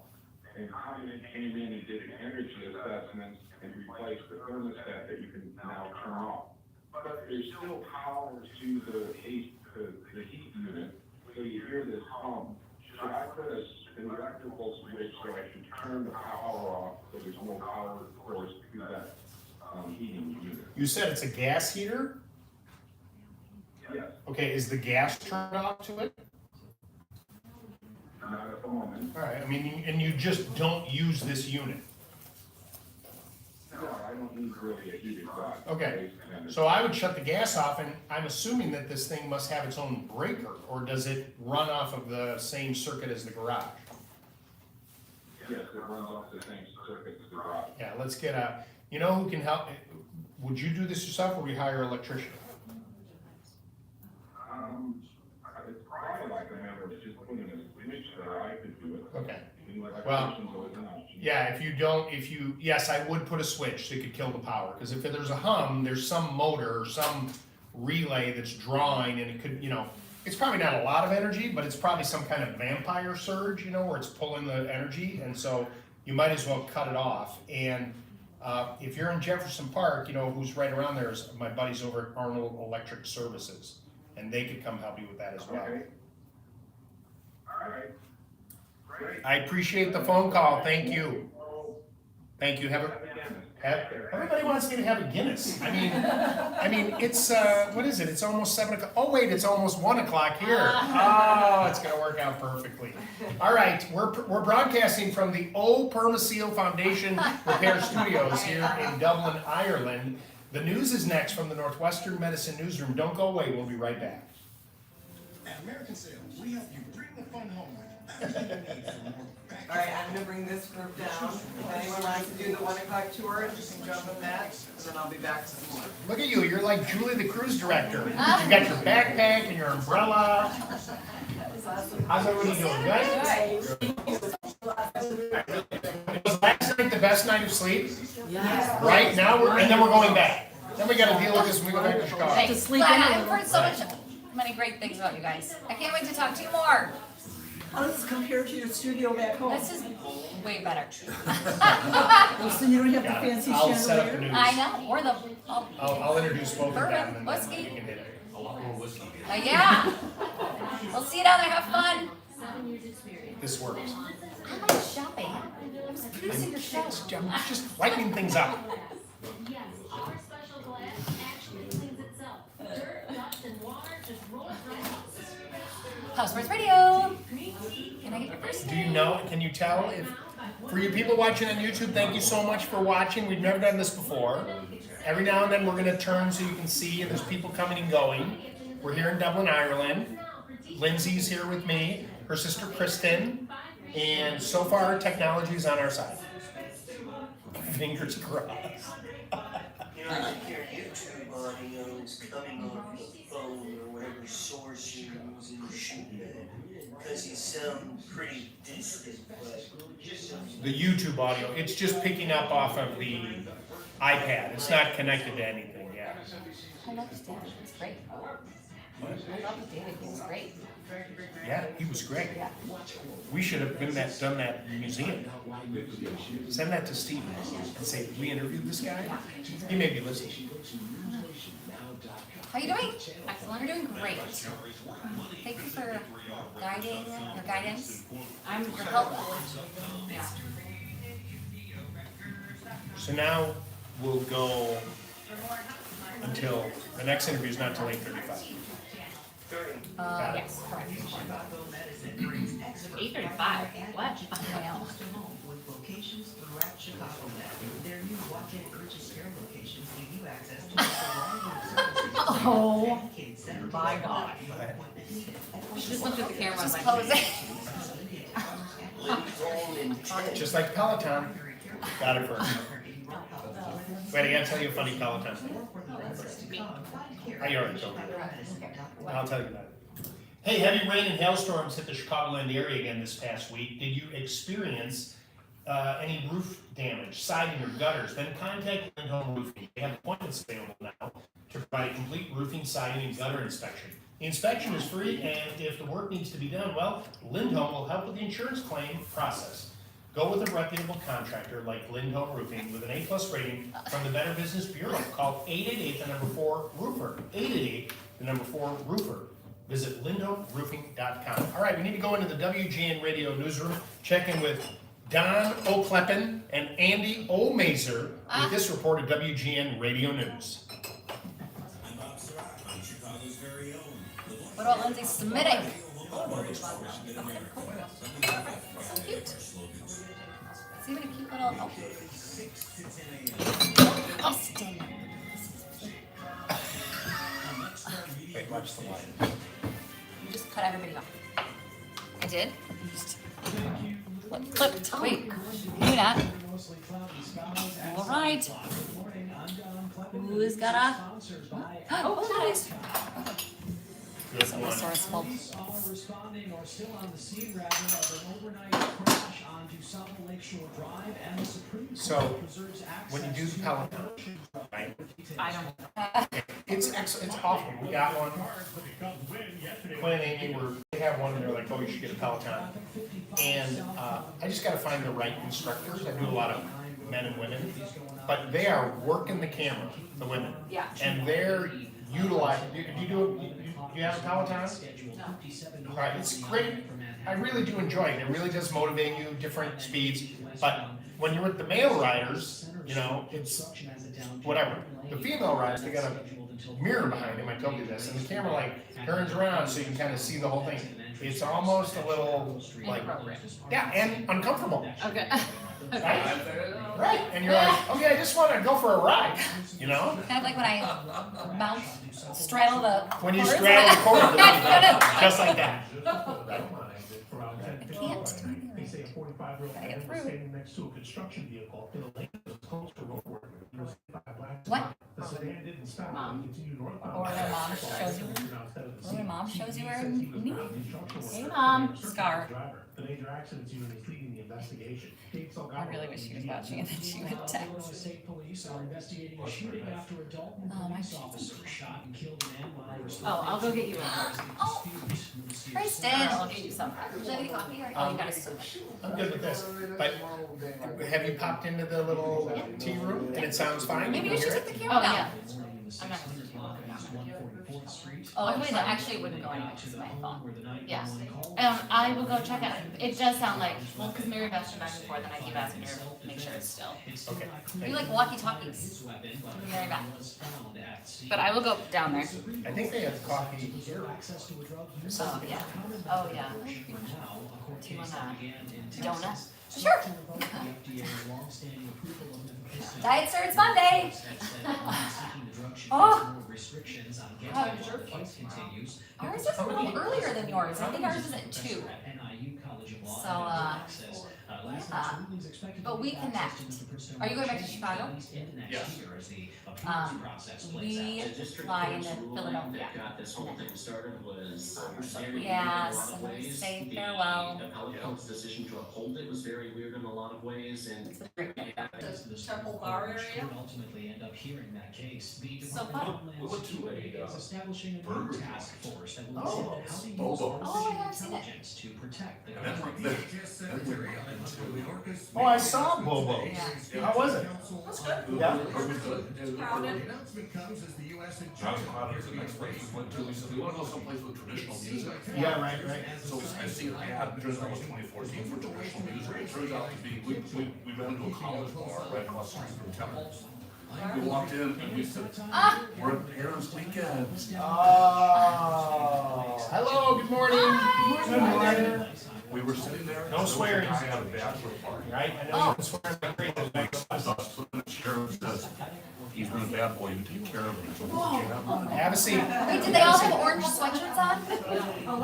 And Congress came in and did an energy assessment and replaced the thermostat that you can now turn off. But there's still power to the heat unit, so you hear this hum. Should I put an electrical switch so I should turn the power off so there's no power source to that heating unit? You said it's a gas heater? Yes, Okay, is the gas turned off to it? not at the moment. All right, I mean, and you just don't use this unit. No, I don't need really a heated garage. Okay, so I would shut the gas off, and I'm assuming that this thing must have its own breaker, or does it run off of the same circuit as the garage? Yes, it runs off the same circuit as the garage. Yeah, let's get you know who can help? Would you do this yourself, or we hire an electrician? It's probably like a matter of just putting a switch there, I could do it. Okay. Well. Yeah, yes, I would put a switch that could kill the power, because if there's a hum, there's some motor or some relay that's drawing, and it could, it's probably not a lot of energy, but it's probably some kind of vampire surge, where it's pulling the energy, and so you might as well cut it off. And if you're in Jefferson Park, who's right around there is my buddies over at Arnold Electric Services, and they could come help you with that as well. Okay. All right. Great. I appreciate the phone call, thank you. Thank you, everybody wants me to have a Guinness. I mean, it's, what is it? It's almost 7 o'clock. Oh wait, it's almost 1 o'clock here. Oh, it's gonna work out perfectly. All right, we're broadcasting from the O Permaseal Foundation Repair Studios here in Dublin, Ireland. The news is next from the Northwestern Medicine Newsroom. Don't go away, we'll be right back. At American Sales, we help you bring the fun home. All right, I'm gonna bring this group down. If anyone wants to do the 1 o'clock tour, you can jump on that, and then I'll be back some more. Look at you, you're like Julie the cruise director. You got your backpack and your umbrella. How's everybody doing, good? Was last night the best night of sleep? Yes. Right, now and then we're going back. Then we gotta deal with this when we go back to Chicago. Thanks. I've heard so many great things about you guys. I can't wait to talk to you more. How does this compare to your studio back home? This is way better. So you don't have the fancy I'll set up the chandelier? news. I know, or the, I'll introduce both of them Bourbon, and then whiskey. you can hit it. A lot more whiskey. Yeah. We'll see you down there, have fun. This works. I like shopping. I was producing your show. I'm just lightening things up. Yes, our special glass actually cleans itself. Dirt, dust, and water just rolls right off. HouseSmarts Radio. Can I get your first Do name? you know, can you tell if, for you people watching on YouTube, thank you so much for watching. We've never done this before. Every now and then we're gonna turn so you can see, and there's people coming and going. We're here in Dublin, Ireland. Lindsay's here with me, her sister Kristen, and so far technology is on our side. Fingers crossed. Like your YouTube audio is coming off the phone or whatever source you're using to shoot that. Because you sound pretty distant, but The YouTube audio, it's just picking up off of the iPad. It's not connected to anything yet. I love David. He's great. I love David. He was great. Yeah, he was great. Yeah. We should have done that museum. Send that to Steve and say, we interviewed this guy. He may be listening. How are you doing? Excellent. You're doing great. Thank you for guiding, your guidance. I'm your help. Yeah. So now we'll go until, the next interview is not until 8:35. Yes, correct. 8:35. What? I know. With locations throughout Chicago. Their new walk-in urgent care locations give you access to a variety of services. Oh my God. She just looked at the camera and like, Just like Peloton. Got it first. Wait, I gotta tell you a funny Peloton thing. I already told you. I'll tell you about it. Hey, heavy rain and hailstorms hit the Chicagoland area again this past week. Did you experience any roof damage, siding or gutters? Then contact Lindholm Roofing. They have appointments available now to provide a complete roofing, siding, and gutter inspection. The inspection is free, and if the work needs to be done, well, Lindholm will help with the insurance claim process. Go with a reputable contractor like Lindholm Roofing with an A+ rating from the Better Business Bureau. Call 888-4-ROOFER. 888-4-ROOFER. Visit lindholmroofing.com. All right, we need to go into the WGN Radio newsroom, check in with Don O'Kleppen and Andy O'Mazer with this report of WGN Radio News. What about Lindsay submitting? Okay, cool. So cute. It's even a cute little. Oh, oh stay. Wait, watch the light. You just cut everybody off. I did? You just clipped. Wait, do that. All right. Who's got a? Oh, nice. So resourceful. Responding or still on the scene rather of an overnight crash onto South Lakeshore Drive, and the Supreme Court So, preserves when you access do to Peloton, right? I don't. It's awful. We got one. Quinn and Amy they have one and they're like, oh, you should get a Peloton. And I just gotta find the right instructors. I do a lot of men and women, but they are working the camera, the women. Yeah. And they're utilizing, do you have a Peloton? No. All right, it's great. I really do enjoy it. It really does motivate you, different speeds. But when you're with the male riders, you know, it's whatever. The female riders, they got a mirror behind them. I told you this, and the camera like turns around so you can kind of see the whole thing. It's almost a little like, yeah, and uncomfortable. Okay. Right? Right. And you're like, okay, I just want to go for a ride, you know? Kind of like when I straddle the. When you cords. straddle the cord, just like that. I can't. They say a 45-year-old man was standing next to a construction vehicle in the lane that was close to road work. What? The sedan didn't stop. Mom. Continued northbound. Or their mom shows you. Or their mom shows you her knee. Hey, Hey, mom. Scar. The major accidents unit is leading the investigation. I really wish she was watching and then she would text. State police are investigating a shooting after a Dalton police officer shot and killed a man while Oh, I'll go get you one. Oh, Kristen, I'll get you some. Would you like any coffee or? Oh, you got a soup. I'm good with this. But have you popped into the little tea room and it sounds fine? Maybe you should take the camera down. I'm not gonna do Oh, wait, actually it wouldn't go anywhere because of my phone. Yeah. I will go check it. It does sound like, well, because Mary Beth's been back and forth and I keep asking her to make sure it's still. Okay. We like walkie-talkies. Mary Beth. But I will go down there. I think they have coffee here. Oh, yeah. Oh, yeah. Do you want a donut? Sure. Diet Sir, it's Monday. Oh. Ours is a little earlier than yours. I think ours is at 2. So, yeah. But we connect. Are you going back to Chicago? Yes. We fly into Philadelphia. This whole thing started was Yes, and we say farewell. The Peloton's decision to uphold it was very weird in a lot of ways, and The Temple Bar area. Ultimately end up hearing that case. The So Department fun. of Homeland Security is establishing a new task force that will Oh, examine how to use Bobo. Oh, yeah, I've artificial seen it. intelligence to protect the And then country. Oh, I saw Bobo. How was it? That's good. Yeah. Crowded. announcement comes as the U.S. and John Connor is the next place we went to. He said, we want to go someplace with traditional music. Yeah, right. So I see an ad during almost 2014 for traditional music. It turns out to be, we went to a college bar right across the street from Temple. We walked in and we said, we're at Parents' Weekend. Oh. Hello, good morning. Good morning. We were sitting there. No swearing. I had a bachelor party. Right? I know you've been swearing like crazy. I saw a chair that says, he's been a bad boy, you take care of him. Have a seat. Wait, did they all have orange sweatshirts on?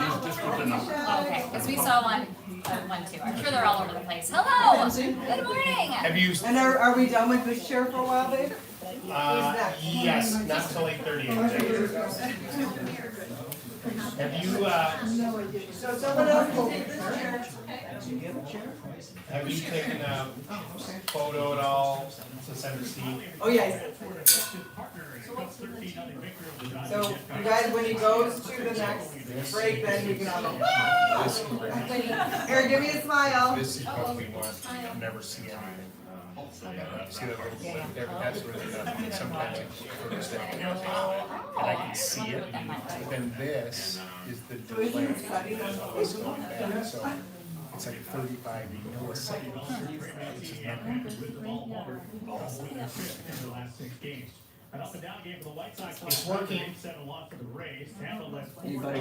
He's just looking up. Okay, because we saw one one too. I'm sure they're all over the place. Hello, good morning. Have you, And are we done with this chair for a while, babe? yes, not till 8:38. Have you, So someone else will take this chair. have you taken a photo at all to send to Steve? Oh, yeah. So you guys, when he goes to the next break, then you can all go, "Wah!" Here, give me a smile. This is what we want, you never see anything. See that little, that's really, sometimes it's and I can see it, but then this is the delay. It's going back, so it's like 35 milliseconds. Which is nothing. An up and down game for the White Sox. It's working. 7 loss for the Rays. Tampa led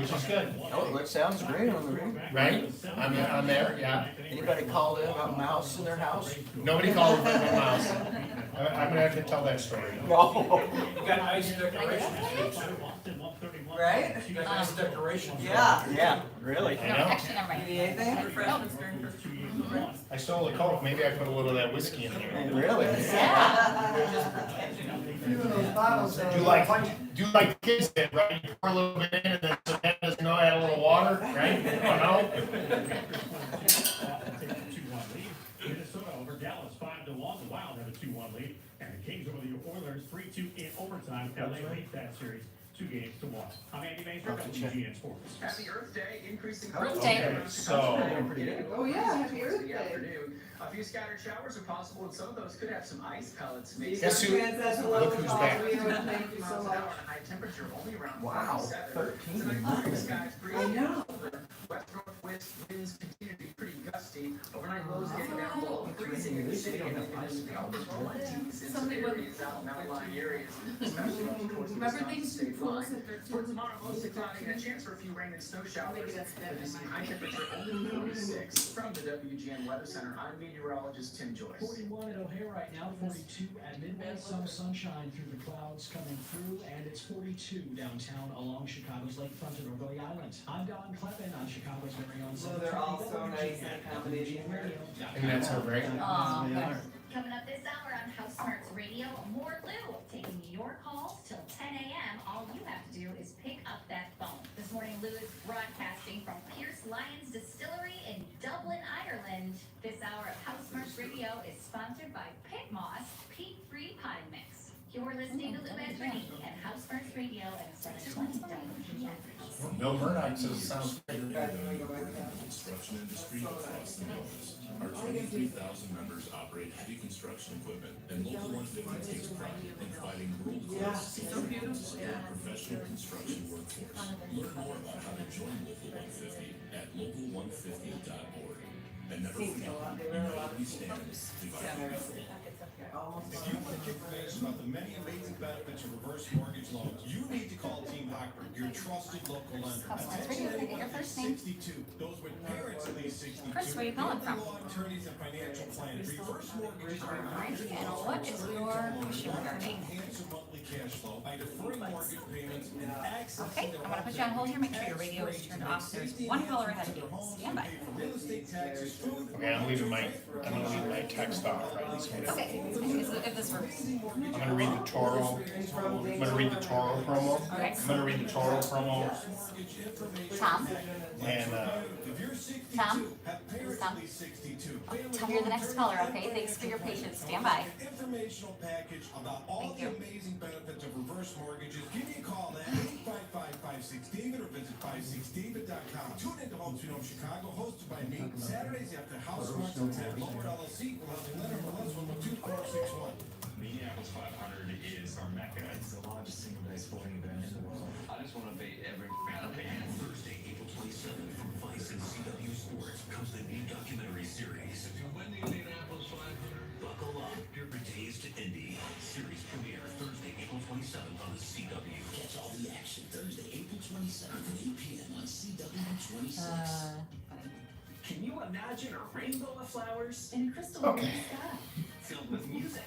Which is good. Oh, it sounds great on the radio. Right? I'm there, yeah. Anybody called in about mouse in their house? Nobody called about my mouse. I'm gonna have to tell that story. No. You got ice decorations. Right? You got ice decorations. Yeah. Yeah, really. I know. Actually, I'm right. You need anything? I stole a Coke, maybe I put a little of that whiskey in there. Really? Do like kids did, right? You pour a little bit in and then so that doesn't know add a little water, right? Minnesota over Dallas 5-1. The Wild have a 2-1 lead, and the Kings over the Oilers 3-2 in overtime. LA leads that series 2-1. I'm Andy Mazer, WGN Sports. Happy Earth Day, increasing Earth Day. Okay, so Oh, yeah, happy Earth Day. afternoon. A few scattered showers are possible, and some of those could have some ice pellets. Guess who- look who's back. Thank you so much. High temperature only around Wow, 47. 13. Tonight, blue skies, I know. west northwest winds continue to be pretty gusty. Overnight lows getting down below freezing in the city, and the highs in the upper 20s in some areas out in outlying areas, especially towards the Wisconsin state line. For tomorrow, mostly cloudy and a chance for a few rain and snow showers. But you see high temperature only 46. From the WGN Weather Center, I'm meteorologist Tim Joyce. 41 at O'Hare right now, 42 at midnight, some sunshine through the clouds coming through, and it's 42 downtown along Chicago's lakefront and Orgully Island. I'm Don Kleppen on Chicago's very own. So they're all so nice and accommodating here. and that's her, right? Aw, good. Coming up this hour on HouseSmarts Radio, more Lou, taking your calls till 10 a.m. All you have to do is pick up that phone. This morning, Lou is broadcasting from Pierce Lyons Distillery in Dublin, Ireland. This hour of HouseSmarts Radio is sponsored by Pit Moss Peat-Free Potting Mix. You're listening to Lou Anthony and HouseSmarts Radio at 720 WGN. Bill Murdoch says it sounds great. Construction industry across the North. Our 23,000 members operate heavy construction equipment, and Local 150 takes pride in providing world-class support to support professional construction workforce. Learn more about how to join Local 150 at local150.org. And never forget, united we stand, divided we fall. If you want to get information about the many amazing benefits of reverse mortgage loans, you need to call Team Hochberg, your trusted local lender. HouseSmarts Radio, can I get your first name? 62. Those with parents at least 62. Chris, where are you calling from? Law attorneys and financial planners. Reverse mortgages are Alright, and what is your issue regarding? handsome monthly cash flow by deferring mortgage payments and accessing Okay, I'm gonna put you on hold here, make sure your radio is turned off. There's one caller ahead of you. Stand by. real estate taxes, food, Okay, I'm gonna leave my text off, right? Okay, if this works. I'm gonna read the Toro promo. Okay. I'm gonna read the Toro promo Tom? and, Tom? This is Tom? Tom, you're the next caller, okay? Thanks for your patience. Stand by. informational package about all the amazing benefits of reverse mortgages. Give me a call at 855-56-DAVID or visit 56david.com. Tune into Home Sweet Home Chicago, hosted by me, Saturdays after HouseSmarts and 10. Lower LLC will have a letter from us from 2461. Minneapolis 500 is our mecca. It's the largest single-day sporting event in the world. I just want to beat every fan. Thursday, April 27th, from Vice and CW Sports comes the new documentary series. To win the Indianapolis 500, Buckle up, your days to Indy. Series premiere Thursday, April 27th on the CW. Catch all the action Thursday, April 27th at 8 p.m. on CW 26. can you imagine a rainbow of flowers In a crystal Okay. sky. filled with music?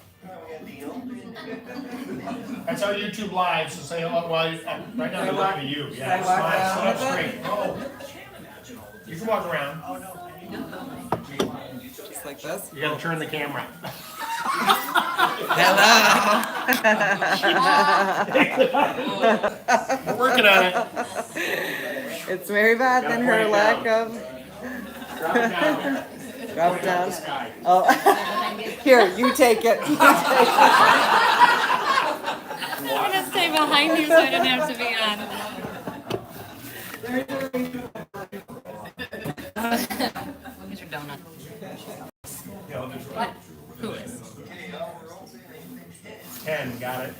that's our YouTube live, so say hello, well, right now I'm looking at you, I yeah, walk smile, down smile with it? straight. Oh, I can't imagine all of you can walk around. Oh, no. Just like this? You gotta turn the camera. We're working on it. It's Mary Beth and her lack of. Drop it down. Drop it down. Oh, here, you take it. You take it. I'm gonna stay behind you so I don't have to be on. Where's your donut? What? Who is? Ken, got it.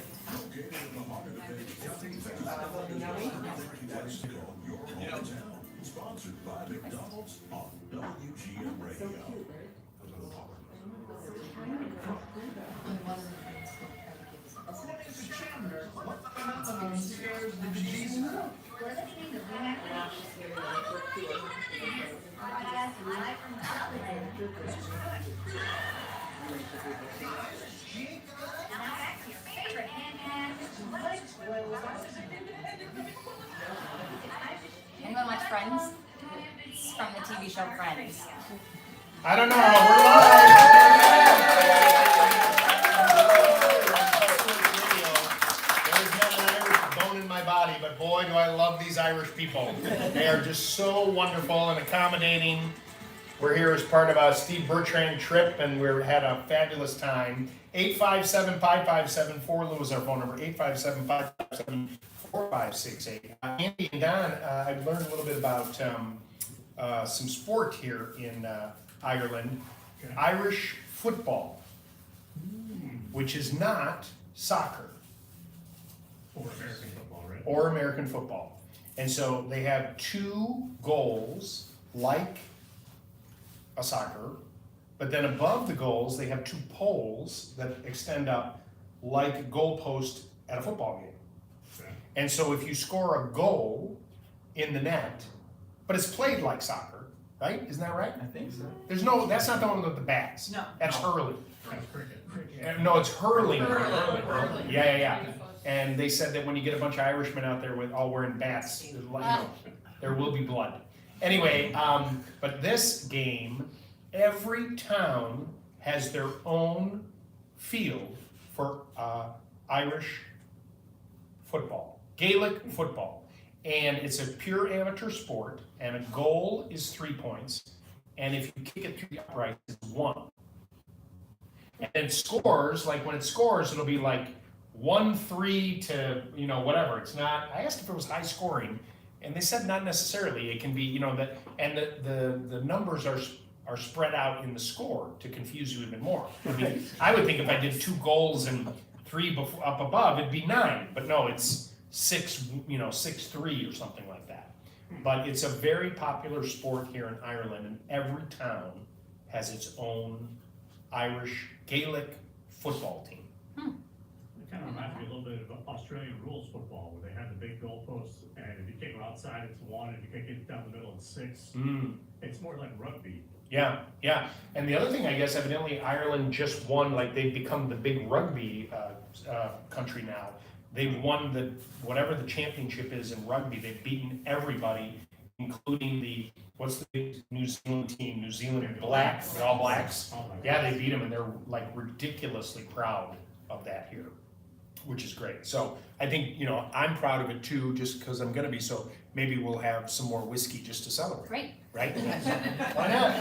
Sponsored by McDonald's on WGN Radio. Anyone watch Friends? It's from the TV show Friends. I don't know. We're live. There's not an Irish bone in my body, but boy, do I love these Irish people. They are just so wonderful and accommodating. We're here as part of a Steve Bertrand trip, and we had a fabulous time. 857-5574, Lou is our phone number, 857-557-4568. Andy and Don, I've learned a little bit about some sport here in Ireland. Irish football, which is not soccer. Or American football, right? Or American football. And so they have two goals like a soccer, but then above the goals, they have two poles that extend up like a goalpost at a football game. Okay. And so if you score a goal in the net, but it's played like soccer, right? Isn't that right? I think so. There's no, that's not the one with the bats. No. That's hurling. That's cricket. No, it's hurling. Hurling. Yeah. And they said that when you get a bunch of Irishmen out there with all wearing bats, you know, there will be blood. Anyway, but this game, every town has their own field for Irish football, Gaelic football. And it's a pure amateur sport, and a goal is 3 points, and if you kick it through the upright, it's 1. And it scores, like when it scores, it'll be like 1-3 to, you know, whatever. It's not, I asked if it was high scoring, and they said not necessarily. It can be, you know, that, and the numbers are spread out in the score to confuse you even more. I mean, I would think if I did 2 goals and 3 up above, it'd be 9, but no, it's 6-3 or something like that. But it's a very popular sport here in Ireland, and every town has its own Irish Gaelic football team. It kind of reminds me a little bit of Australian rules football, where they have the big goalposts, and if you kick it outside, it's 1, if you kick it down the middle, it's 6. It's more like rugby. Yeah. And the other thing, I guess, evidently Ireland just won, like they've become the big rugby country now. They've won whatever the championship is in rugby. They've beaten everybody, including what's the big New Zealand team? New Zealand Blacks, the All Blacks. Yeah, they beat them, and they're like ridiculously proud of that here, which is great. So I think, you know, I'm proud of it too, just because I'm gonna be. So maybe we'll have some more whiskey just to celebrate. Great. Right? Why not?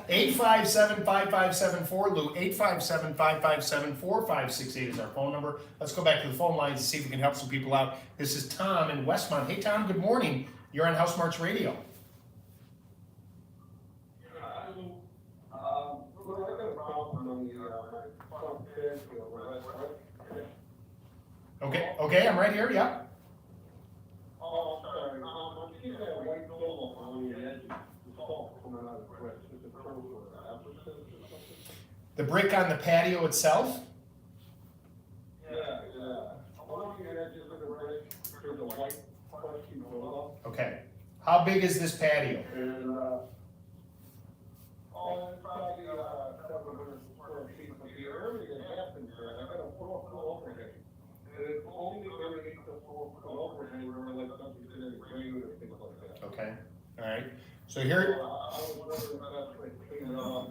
857-5574, Lou, 857-557-4568 is our phone number. Let's go back to the phone lines and see if we can help some people out. This is Tom in Westmont. Hey, Tom, good morning. You're on HouseSmarts Radio. Okay, I'm right here, yeah. Oh, sorry. I'm seeing that white film on the edge. The salt coming out of the crest. Is it proof or African or something? The brick on the patio itself? Yeah. Along the edges of the brick, there's a white crusty buildup. Okay. How big is this patio? And, it's probably, 700 square feet from here. Everything happens there. I got a 4-foot overhang. And it's only underneath the 4-foot overhang where like something's in the grade or things like that. Okay, all right. So here, I was wondering if that's like clean it up,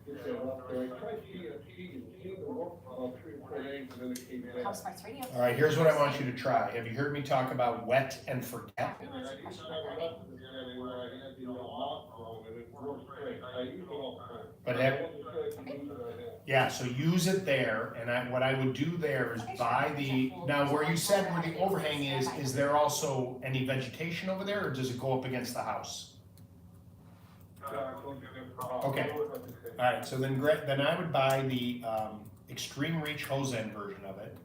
get that up there. I tried TNT, it seemed to work for about 3 or 4 days, and then it came back. HouseSmarts Radio. all right, here's what I want you to try. Have you heard me talk about wet and forget? And I used to have lessons again where I had the moth growing, and it works great. I use it all the time. But I have, wasn't sure I could use it right now. yeah, so use it there, and what I would do there is buy the, now where you said where the overhang is there also any vegetation over there, or does it go up against the house? Okay, alright, so then I would buy the Extreme Reach hose end version of it,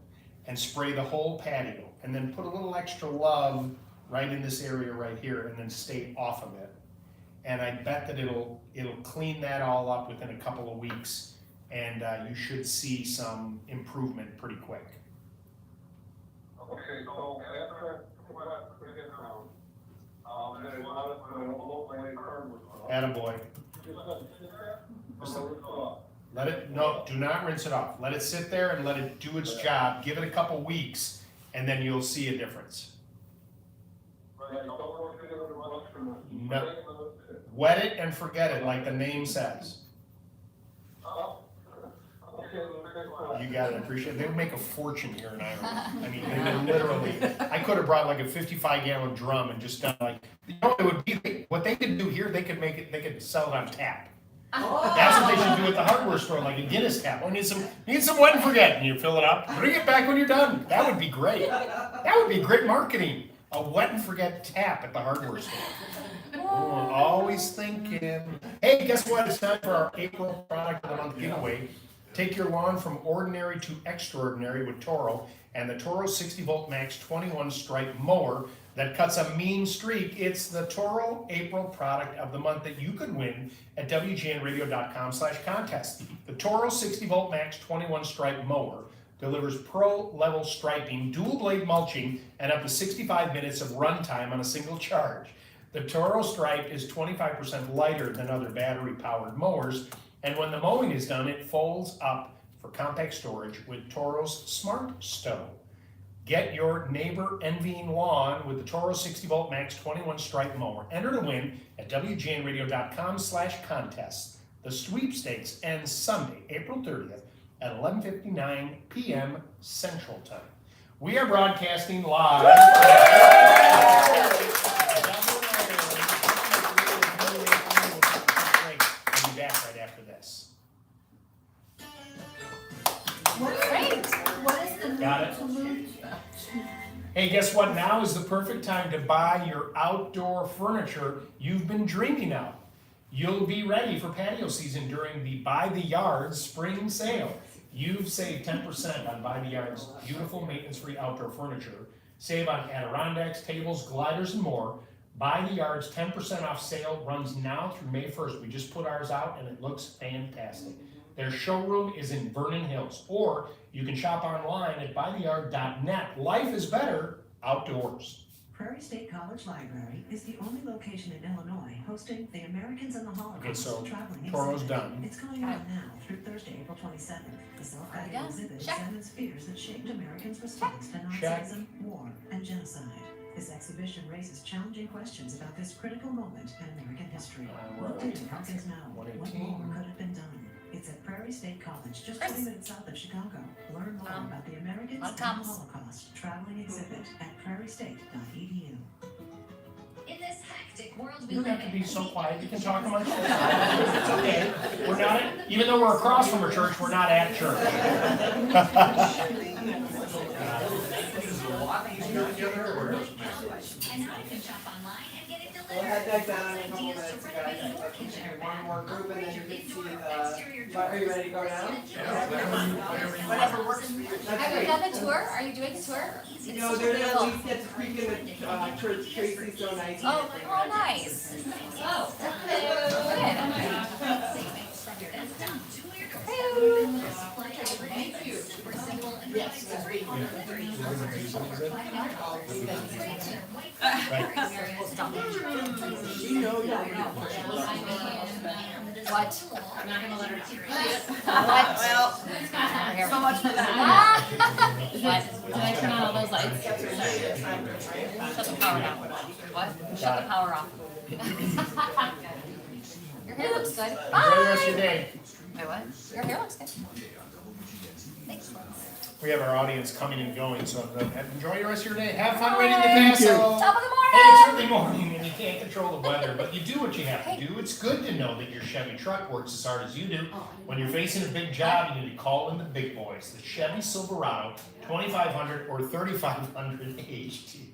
and spray the whole patio, and then put a little extra love right in this area right here, and then stay off of it. And I bet that it'll clean that all up within a couple of weeks, and you should see some improvement pretty quick. Okay, so after I put that forget down, then I want it to local hardwood. Attaboy. Just let it sit there, or rinse it off. Let it, no, do not rinse it off. Let it sit there and let it do its job. Give it a couple weeks, and then you'll see a difference. Right, don't work it with a brush or nothing. No. Wet it and forget it, like the name says. You got it, I appreciate it. They would make a fortune here in Ireland. I mean, they would literally, I could have brought like a 55-gallon drum and just done like, you know what it would be? What they could do here, they could make it, they could sell it on tap. That's what they should do at the hardware store, like a Guinness tap. We need some wet and forget, and you fill it up, bring it back when you're done. That would be great. That would be great marketing. A wet and forget tap at the hardware store. Oh, always thinking. Hey, guess what? It's time for our April product of the month giveaway. Take your lawn from ordinary to extraordinary with Toro and the Toro 60 Volt Max 21 stripe mower that cuts a mean streak. It's the Toro April product of the month that you could win at WGNradio.com/contest. The Toro 60 Volt Max 21 stripe mower delivers pro-level striping, dual blade mulching, and up to 65 minutes of runtime on a single charge. The Toro stripe is 25% lighter than other battery-powered mowers, and when the mowing is done, it folds up for compact storage with Toro's Smart Stow. Get your neighbor-envying lawn with the Toro 60 Volt Max 21 stripe mower. Enter to win at WGNradio.com/contest. The sweepstakes ends Sunday, April 30th at 11:59 p.m. Central Time. We are broadcasting live. I'll be back right after this. Great. What is the Got it? Hey, guess what? Now is the perfect time to buy your outdoor furniture you've been dreaming of. You'll be ready for patio season during the Buy the Yards spring sale. You've saved 10% on Buy the Yard's beautiful maintenance-free outdoor furniture. Save on Adirondacks, tables, gliders, and more. Buy the Yard's 10% off sale runs now through May 1st. We just put ours out and it looks fantastic. Their showroom is in Vernon Hills, or you can shop online at buytheyard.net. Life is better outdoors. Prairie State College Library is the only location in Illinois hosting the Americans in the Holocaust Okay, so traveling Toro's exhibit. done. It's going on now through Thursday, April 27th. The self-guided Done. exhibit Check. examines fears that shaped Americans' response to Check. Nazism, war, and genocide. This exhibition raises challenging questions about this critical moment in American history. we're What at did Americans know? What 118. more could have been done? It's at Prairie State College, just 20 minutes south of Chicago. Learn more about the Americans and the Holocaust traveling exhibit at prairiestate.edu. In this hectic world we You don't live have to in, be so quiet. You can talk amongst yourselves. It's okay. We're not, even though we're across from a church, we're not at church. and now you can shop online and get it We'll head delivered. back down in a couple Ideas to minutes, renovate guys. your kitchen or One more group and then you can see the, exterior are you ready to go down? Whatever works for you. Have you done the tour? Are you doing the tour? You know, they're gonna at least get to peek in the church. Tracy's so nice. Oh, nice. Oh, Thank you. Super simple and Yes, that's great. You know you're What? I'm not gonna let her see it. What? Well, so much for that. What? Did I turn on all those lights? Shut the power down. What? Shut the power off. Your hair looks good. Enjoy the rest of your day. Wait, what? Your hair looks good. Thanks. We have our audience coming and going, so enjoy the rest of your day. Have fun raiding the Thank you. castle. Top of the morning. Hey, it's early morning and you can't control the weather, but you do what you have to do. It's good to know that your Chevy truck works as hard as you do. When you're facing a big job, you need to call in the big boys. The Chevy Silverado 2500 or 3500 HD.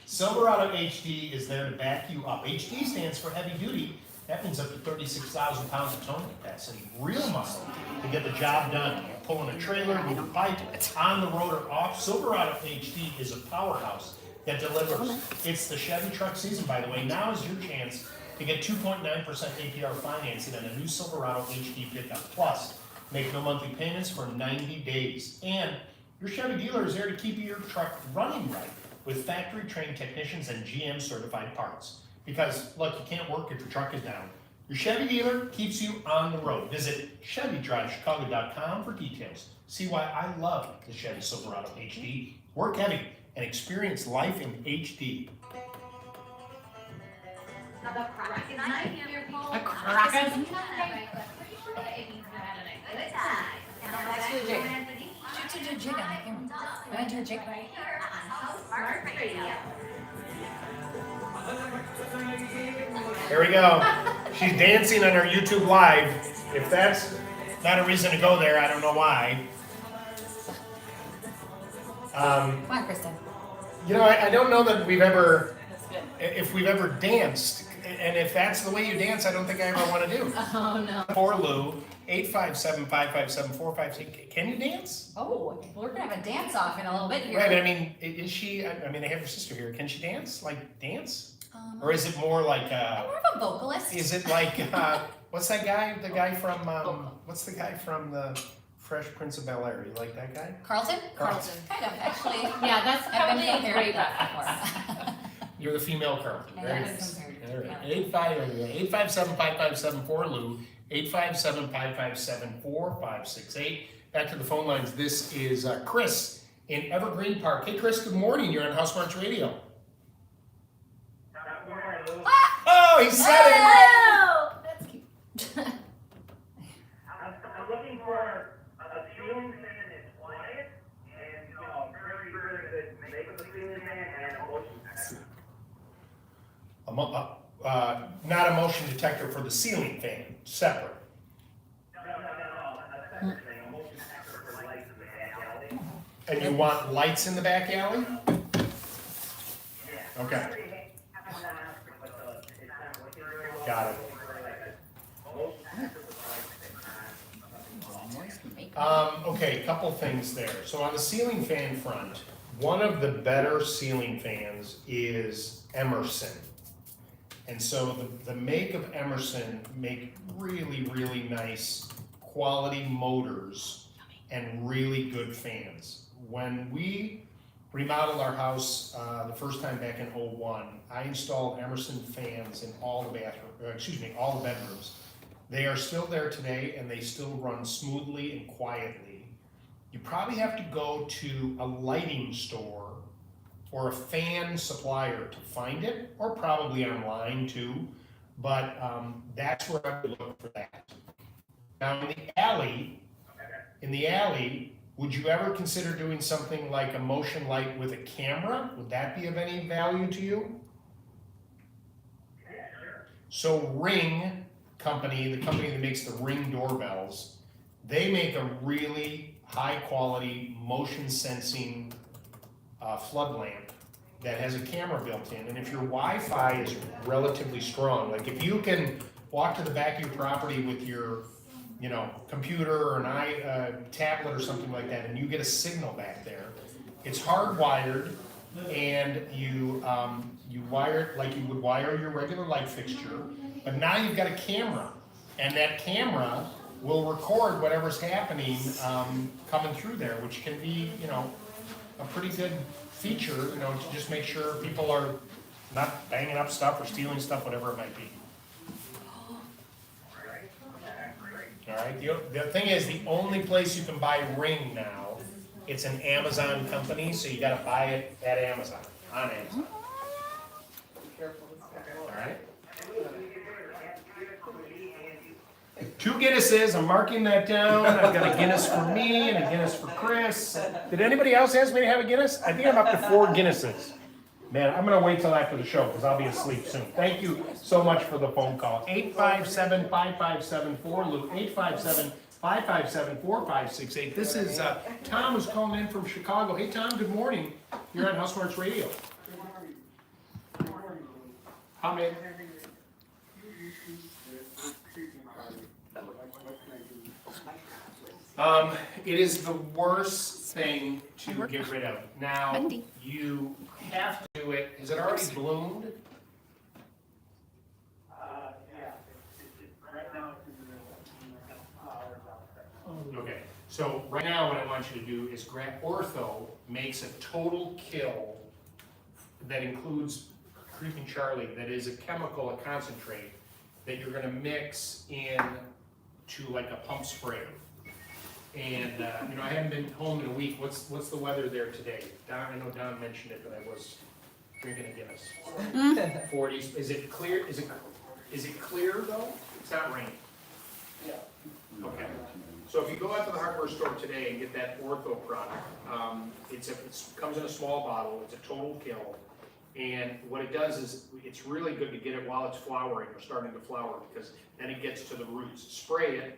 Silverado HD is there to back you up. HD stands for heavy duty. That means up to 36,000 pounds of towing capacity. Real muscle to get the job done. Pulling a trailer, moving pipe, on the road or off. Silverado HD is a powerhouse that delivers. It's the Chevy truck season, by the way. Now is your chance to get 2.9% APR financing on a new Silverado HD pickup. Plus, make no monthly payments for 90 days. And your Chevy dealer is there to keep your truck running right with factory-trained technicians and GM-certified parts. Because, look, you can't work if your truck is down. Your Chevy dealer keeps you on the road. Visit ChevyDriveChicago.com for details. See why I love the Chevy Silverado HD. Work heavy and experience life in HD. A Kraken? Shoot to do a jig on that camera. I went to a jig. Here we go. She's dancing on her YouTube Live. If that's not a reason to go there, I don't know why. Come on, Kristen. You know, I don't know that if we've ever danced. And if that's the way you dance, I don't think I ever want to do. Oh, no. For Lou, 857-557-456. Can you dance? Oh, we're gonna have a dance off in a little bit here. Right, I mean, is she, I mean, I have her sister here. Can she dance? Like, dance? Or is it more like, I'm more of a vocalist. is it like, what's that guy? The guy from, what's the guy from the Fresh Prince of Bel-Air? You like that guy? Carlton? Carlton. Kind of, actually. Yeah, that's I've been probably a compared great to that before. You're the female Carlton. I Very have nice. been compared. All right. 857-557-4Lou, 857-557-4568. Back to the phone lines. This is Chris in Evergreen Park. Hey, Chris, good morning. You're on HouseSmarts Radio. Oh, he said it. Oh, that's cute. I'm looking for a ceiling fan that's quiet and, very, very good makeup of ceiling fan and a motion detector. Not a motion detector for the ceiling fan, separate. No, a separate thing, a motion detector for lights in the back alley. And you want lights in the back alley? Yeah. Okay, got it. Okay, a couple things there. So on the ceiling fan front, one of the better ceiling fans is Emerson. And so the make of Emerson make really, really nice quality motors and really good fans. When we remodeled our house the first time back in '01, I installed Emerson fans in all the all the bedrooms. They are still there today and they still run smoothly and quietly. You probably have to go to a lighting store or a fan supplier to find it, or probably online too, but that's where I would look for that. Now in the alley, would you ever consider doing something like a motion light with a camera? Would that be of any value to you? So Ring company, the company that makes the Ring doorbells, they make a really high quality motion sensing flood lamp that has a camera built in. And if your Wi-Fi is relatively strong, like if you can walk to the back of your property with your computer or an tablet or something like that, and you get a signal back there, it's hardwired, and you wire it like you would wire your regular light fixture, but now you've got a camera, and that camera will record whatever's happening coming through there, which can be, a pretty good feature, to just make sure people are not banging up stuff or stealing stuff, whatever it might be. right, the thing is, the only place you can buy Ring now, it's an Amazon company, so you gotta buy it at Amazon, on Amazon. Alright? 2 Guinnesses, I'm marking that down. I've got a Guinness for me and a Guinness for Chris. Did anybody else ask me to have a Guinness? I think I'm up to 4 Guinnesses. Man, I'm gonna wait till after the show because I'll be asleep soon. Thank you so much for the phone call. 857-5574, Lou, 857-557-4568. This is Tom who's calling in from Chicago. Hey Tom, good morning. You're on HouseSmarts Radio. How many? It is the worst thing to get rid of. Now, you have to do it. Is it already bloomed? Yeah. Right now it's in the flowers out there. Okay, so right now what I want you to do is grab Ortho, makes a total kill that includes Creeping Charlie, that is a chemical, a concentrate, that you're gonna mix in to like a pump spray. And, you know, I haven't been home in a week. What's the weather there today? Don, I know Don mentioned it, but I was drinking a Guinness. 40s. Is it clear? Is it clear though? It's not raining. Yeah. Okay. So if you go out to the hardware store today and get that Ortho product, it comes in a small bottle. It's a total kill. And what it does is it's really good to get it while it's flowering or starting to flower, because then it gets to the roots. Spray it.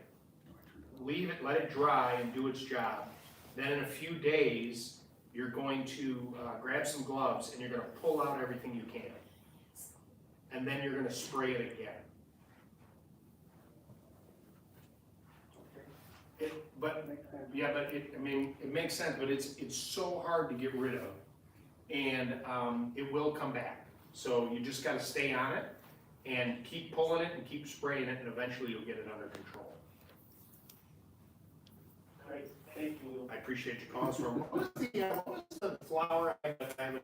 Leave it, let it dry and do its job. Then in a few days, you're going to grab some gloves and you're going to pull out everything you can. And then you're going to spray it again. It makes sense, but it's so hard to get rid of. And it will come back. So you just got to stay on it and keep pulling it and keep spraying it, and eventually you'll get it under control. Great, thank you. I appreciate you calling us from. What was the flower? I have a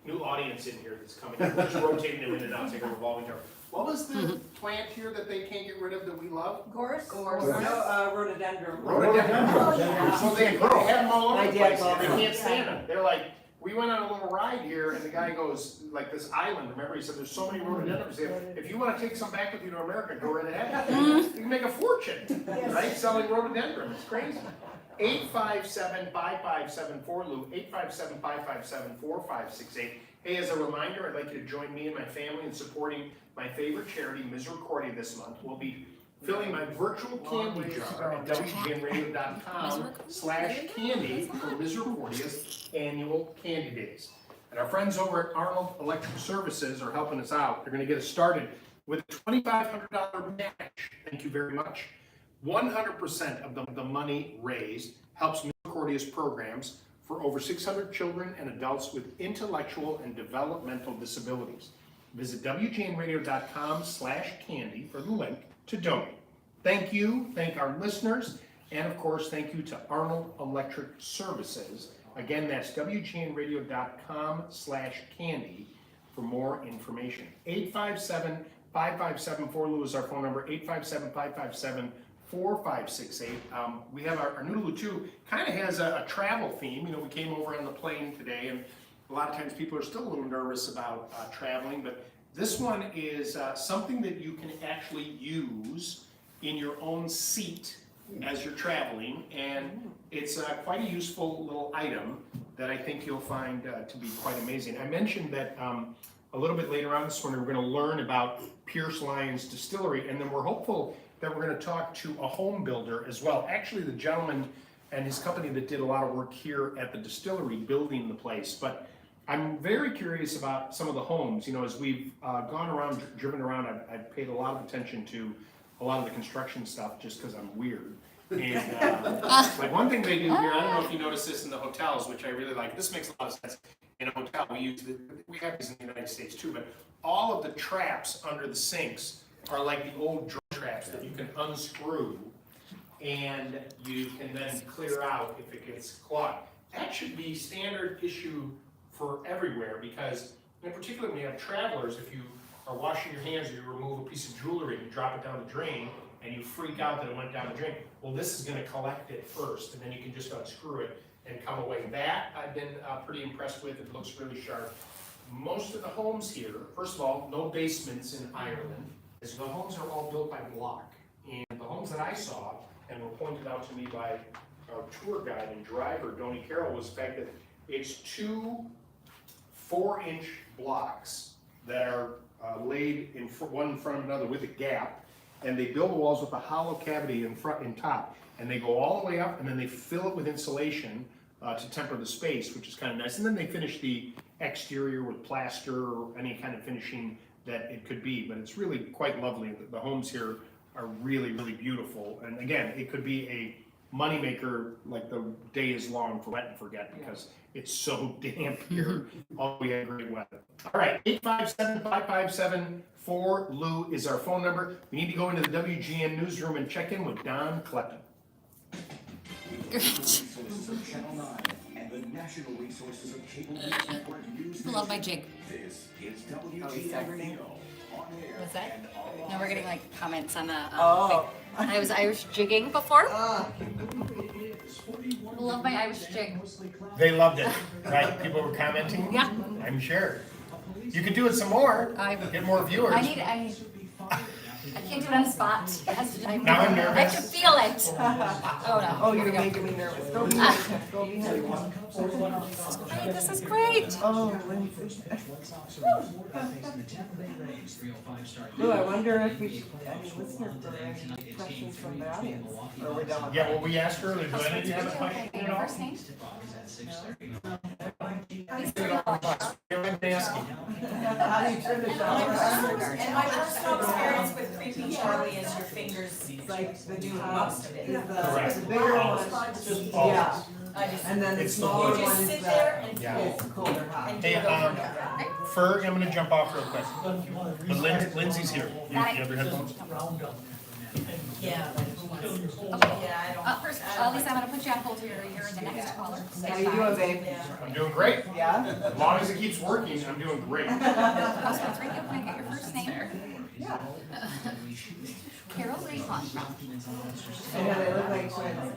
new audience in here that's coming in. We're just rotating them in and out, taking a revolving door. What was the plant here that they can't get rid of that we love? Gorse? Rhododendron. Rhododendron. Oh, yeah. So they have them all over My the dad place. called They them. can't stand them. They're like, we went on a little ride here, and the guy goes, like this island, remember, he said, there's so many rhododendrons here. If you want to take some back with you to America, go right ahead. You can make a fortune, right, selling rhododendron. It's crazy. 857-5574, Lou, 857-557-4568. Hey, as a reminder, I'd like you to join me and my family in supporting my favorite charity, Misericordia, this month. We'll be filling my virtual candy jar at WGNradio.com/candy for Misericordia's annual Candy Days. And our friends over at Arnold Electric Services are helping us out. They're going to get us started with a $2,500 match. Thank you very much. 100% of the money raised helps Misericordia's programs for over 600 children and adults with intellectual and developmental disabilities. Visit WGNradio.com/candy for the link to donate. Thank you, thank our listeners, and of course, thank you to Arnold Electric Services. Again, that's WGNradio.com/candy for more information. 857-5574, Lou is our phone number, 857-557-4568. We have our Noodle too, kind of has a travel theme. You know, we came over on the plane today, and a lot of times people are still a little nervous about traveling, but this one is something that you can actually use in your own seat as you're traveling, and it's quite a useful little item that I think you'll find to be quite amazing. I mentioned that a little bit later on this morning we're going to learn about Pierce Lyons Distillery, and then we're hopeful that we're going to talk to a home builder as well. Actually, the gentleman and his company that did a lot of work here at the distillery building the place, but I'm very curious about some of the homes. You know, as we've gone around, driven around, I've paid a lot of attention to a lot of the construction stuff just because I'm weird. And like one thing they do here, I don't know if you notice this in the hotels, which I really like. This makes a lot of sense. In a hotel, we have these in the United States too, but all of the traps under the sinks are like the old drum traps that you can unscrew and you can then clear out if it gets clogged. That should be standard issue for everywhere, because in particular when you have travelers, if you are washing your hands or you remove a piece of jewelry and you drop it down the drain and you freak out that it went down the drain. Well, this is gonna collect it first, and then you can just unscrew it and come away. That I've been pretty impressed with. It looks really sharp. Most of the homes here, first of all, no basements in Ireland, as the homes are all built by block. And the homes that I saw, and were pointed out to me by our tour guide and driver, Donnie Carroll, was the fact that it's 2 4-inch blocks that are laid one in front of another with a gap, and they build the walls with a hollow cavity in front and top, and they go all the way up, and then they fill it with insulation to temper the space, which is kind of nice, and then they finish the exterior with plaster or any kind of finishing that it could be, but it's really quite lovely. The homes here are really, really beautiful, and again, it could be a moneymaker like the day is long for wet and forget, because it's so damp here. Oh, we had great weather. All right, 857-557-4LOU is our phone number. We need to go into the WGN newsroom and check in with Don Kleppen. Great. I love my jig. What's that? No, we're getting like comments on the I was Irish jigging before. Love my Irish jig. They loved it, right? People were commenting? Yeah. I'm sure. You could do it some more, get more viewers. I can't do it on the spot. Now I'm nervous. I have to feel it. Oh no. Oh, you're making me nervous. Go be Great, this is great. Oh, Lou, I wonder if we should, any listeners or any questions from the audience? Or are we done with Yeah, well, we asked earlier, do any of you have a question at all? First name? How do you turn the shower? And my personal experience with Creepy Charlie is your fingers, Like the new most of it. is Correct. the bigger one. Yeah. And then the It's the smaller wood. one Just is sit there and it's cold or hot. Hey, Ferg, I'm gonna jump off real quick. But Lindsay's here. You have your headphones? Yeah. First, Lisa, I'm gonna put you on hold here. You're the next caller. How you doing, babe? I'm doing great. Yeah? As long as it keeps working, I'm doing great. HouseSmarts Radio, can I get your first name? Yeah. Carol, where are you calling from? I know, they look like twins.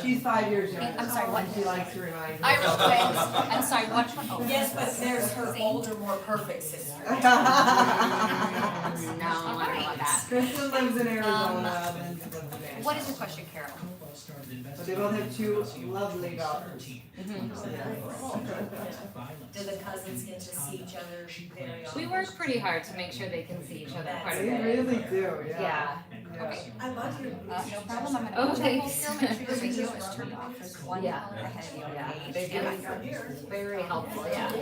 She's 5 years younger. I'm sorry, what? She likes to remind me. Irish twins. I'm sorry, what? Oh. Yes, but there's her older, more perfect sister. No, I don't know about that. Kristen lives in Arizona. Lindsay lives in What is your question, Carol? But they both have 2 lovely daughters. Do the cousins get to see each other very often? We work pretty hard to make sure they can see each other quite a They bit. really do, yeah. Okay. I love your. No problem. I'm Oh, gonna put you on hold thanks. still. Make sure your radio is turned off. There's one Yeah. caller ahead of you. Yeah, Okay? they And very helpful, yeah. For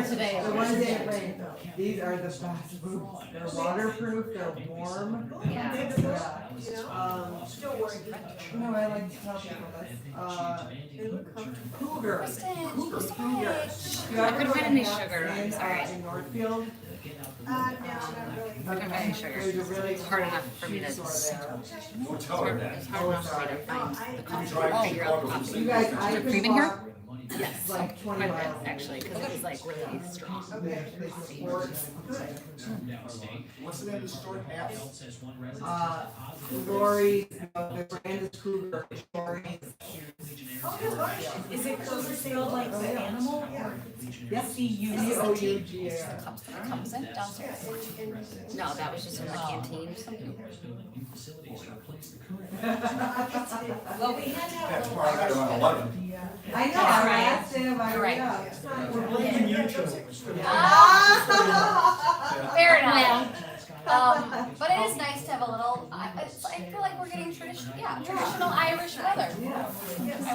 today. The ones that rain, these are the best boots. They're waterproof, they're warm. Yeah. Don't worry. No, I like to tell people this. Cougar. Kristen, Cougar. Switch. You We're ever gonna go find to any Matt's sugar, I'm in, sorry. in Northfield? No, not really. We're gonna find sugar. There's a really It's hard enough for me to. shoe store there. Don't tell her that. It's hard enough for me to find the coffee. Drive Oh, you're Chicago up from coffee. You guys, Is I there could cream in here? walk Yes, like 20 quite a bit, miles. actually, because it was like really strong. They actually support. What's the name of the store? Lori's, the brand is Cougar. Lori's. Oh, is it Cougar spelled like the animal? Yes, C-U-G-A. Comes in downstairs. No, that was just in the canteen or something. Well, we had to have a little. I know, I asked him, I Right. Fair enough. But it is nice to have a little, I feel like we're getting traditional Irish weather. I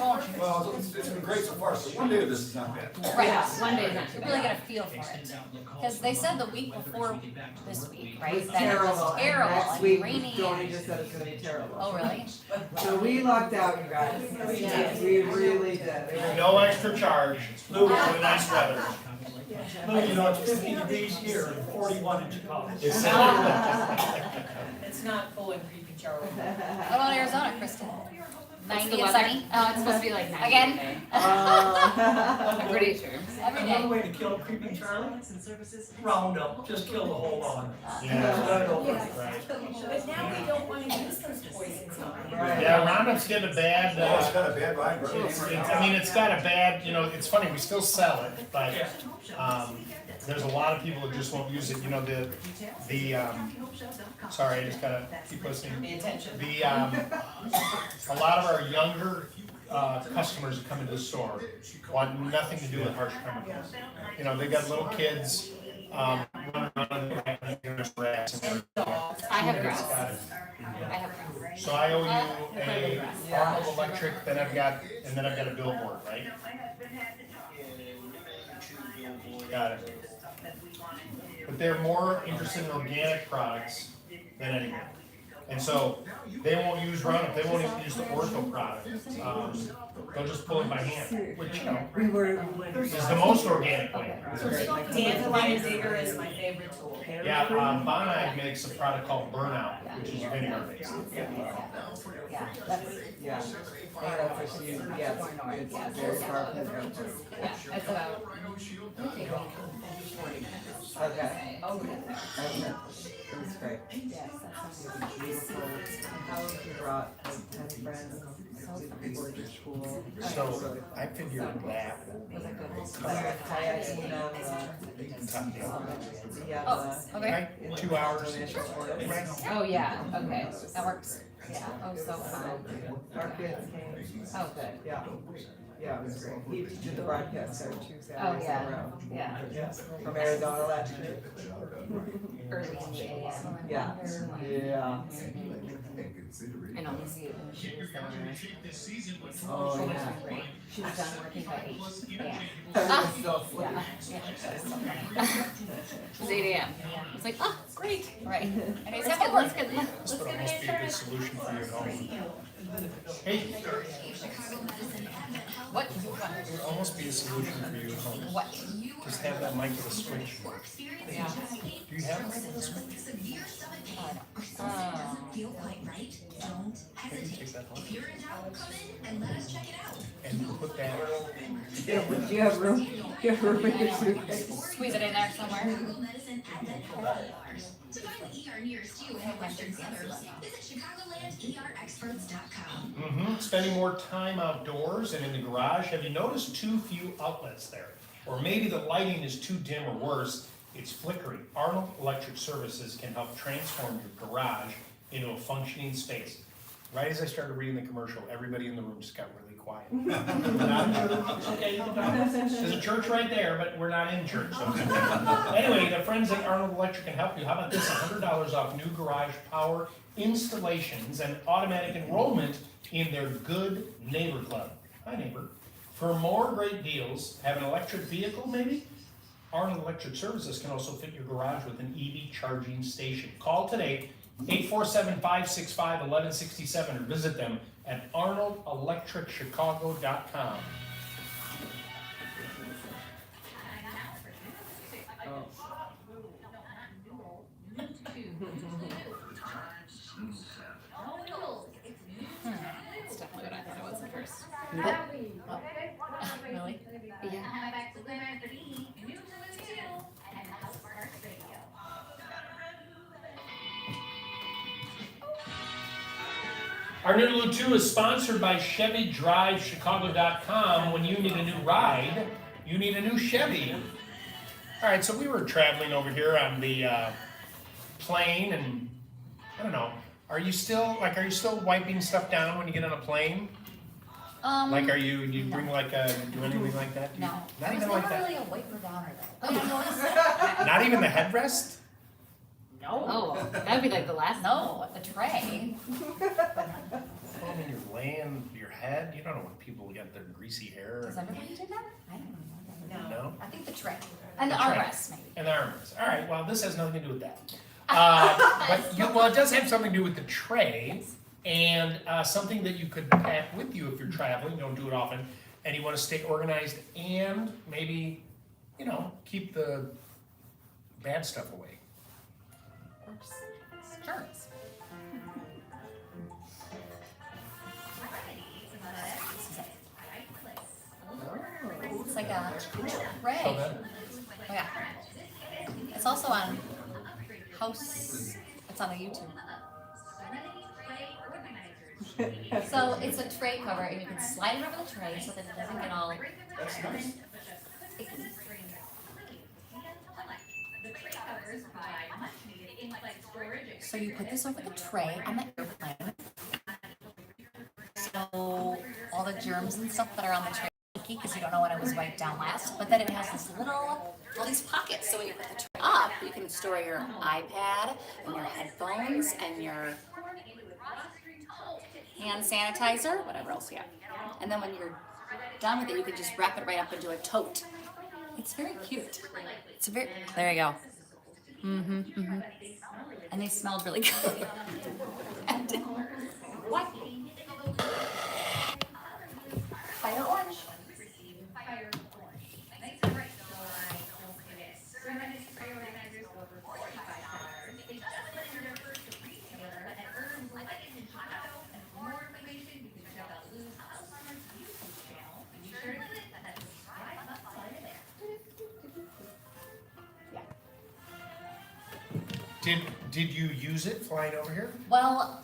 won't. Well, it's been great so far, so one day this is not bad. Right, one day, you really get a feel for it. Because they said the week before this week, right? It's that it was terrible. terrible Next and week, rainy. Joni just said it's gonna be terrible. Oh, really? So we lucked out, you guys. We really did. No extra charge for the nice weather. No, you know, it's 50 degrees here and 41 in Chicago. It's not full and creepy, Charlie. What about Arizona, Kristen? 90 the and weather? sunny? Oh, it's supposed to be like 90 Again? today. I'm pretty sure. Every Another day. way to kill creepy Charlie? Round up, just kill the whole lot. Yeah. Let it over. Right. But now we don't Roundup's getting a bad, Oh, it's got a bad vibe. I mean, it's got a bad, you know, it's funny, we still sell it, but, there's a lot of people that just won't use it, you know, sorry, I just gotta keep listening. Pay attention. A lot of our younger, customers that come into the store want nothing to do with harsh chemicals. You know, they got little kids, running around and there's rats and everything. I have grass. Got it. I have grass. So I owe you a Arnold Electric, then I've got a billboard, right? Got it. But they're more interested in organic products than anything. And so they won't use Roundup, they won't even use the ortho product. They'll just pull it by hand, which, you know, is the most organic way. Dandelion digger is my favorite tool. Yeah, Bonide makes a product called Burnout, which is vinegar based. Yeah. Yeah. That's what you, it's very far from there. Yeah, it's about. Okay. That's great. Yes, that sounds Beautiful. How you brought, like, 10 friends, people at your school. So I figured that. Kayaking on Okay, 2 hours. Oh, yeah, okay, that works. Yeah, oh, so fun. Our kids came. Oh, good. Yeah. Yeah, it was great. He did the broadcast there 2 Saturdays in Oh, a yeah, row. yeah. From Arizona last year. Early in the AM. Yeah. Yeah. And I'll see it when she was there. Oh, yeah. Great. She was done working by 8 AM. That was so funny. Yeah. It was 8 AM. I was like, oh, great, right. And he's like, oh, let's get This would almost be a good solution for you at home. Hey, what? it would almost be a solution for you at home. What? Just have that mic with a switch. Yeah. Do you have a mic with a switch? Maybe take that home. And put that. Yeah, but do you have room? Do you have room in your suitcase? Squeeze it in there somewhere. To find the ER nearest you in the western suburbs, visit ChicagolandERexperts.com. Spending more time outdoors and in the garage. Have you noticed too few outlets there? Or maybe the lighting is too dim or worse, it's flickering. Arnold Electric Services can help transform your garage into a functioning space. Right as I started reading the commercial, everybody in the room just got really quiet. We're not in church. Okay, there's a church right there, but we're not in church. So. Anyway, the friends at Arnold Electric can help you. How about this? $100 off new garage power installations and automatic enrollment in their Good Neighbor Club. Hi, neighbor. For more great deals, have an electric vehicle maybe? Arnold Electric Services can also fit your garage with an EV charging station. Call today, 847-565-1167, or visit them at arnoldelectricchicago.com. That's definitely what I thought it was at first. Really? Yeah. Our new Lou 2 is sponsored by ChevyDriveChicago.com. When you need a new ride, you need a new Chevy. All right, so we were traveling over here on the plane, and I don't know. Are you still wiping stuff down when you get on a plane? Like, do you bring do anything like that? No. Not even There's like never that. really a wiper downer though. Not even the headrest. No. Oh, that would be like the last. No, the tray. Well, I mean, you're laying your head. You don't know when people get their greasy hair. Does everybody do that? I don't know. No. I think the tray. And the The tray. armrest maybe. And the armrest. All right. Well, this has nothing to do with that. But it does have something to do with the tray, and something that you could pack with you if you're traveling. Don't do it often, and you want to stay organized and maybe, keep the bad stuff away. Germs. It's like a tray. So then, Oh yeah. It's also on House. It's on a YouTube. So it's a tray cover, and you can slide it over the tray so that it doesn't get all That's nice. sticky. So you put this over the tray on the airplane. So all the germs and stuff that are on the tray are sticky because you don't know when it was wiped down last. But then it has this little, all these pockets. So when you put the tray up, you can store your iPad and your headphones and your hand sanitizer, whatever else you have. And then when you're done with it, you can just wrap it right up into a tote. It's very cute. It's very, there you go. And they smelled really good. And what? Fire orange. Did you use it flying over here? Well,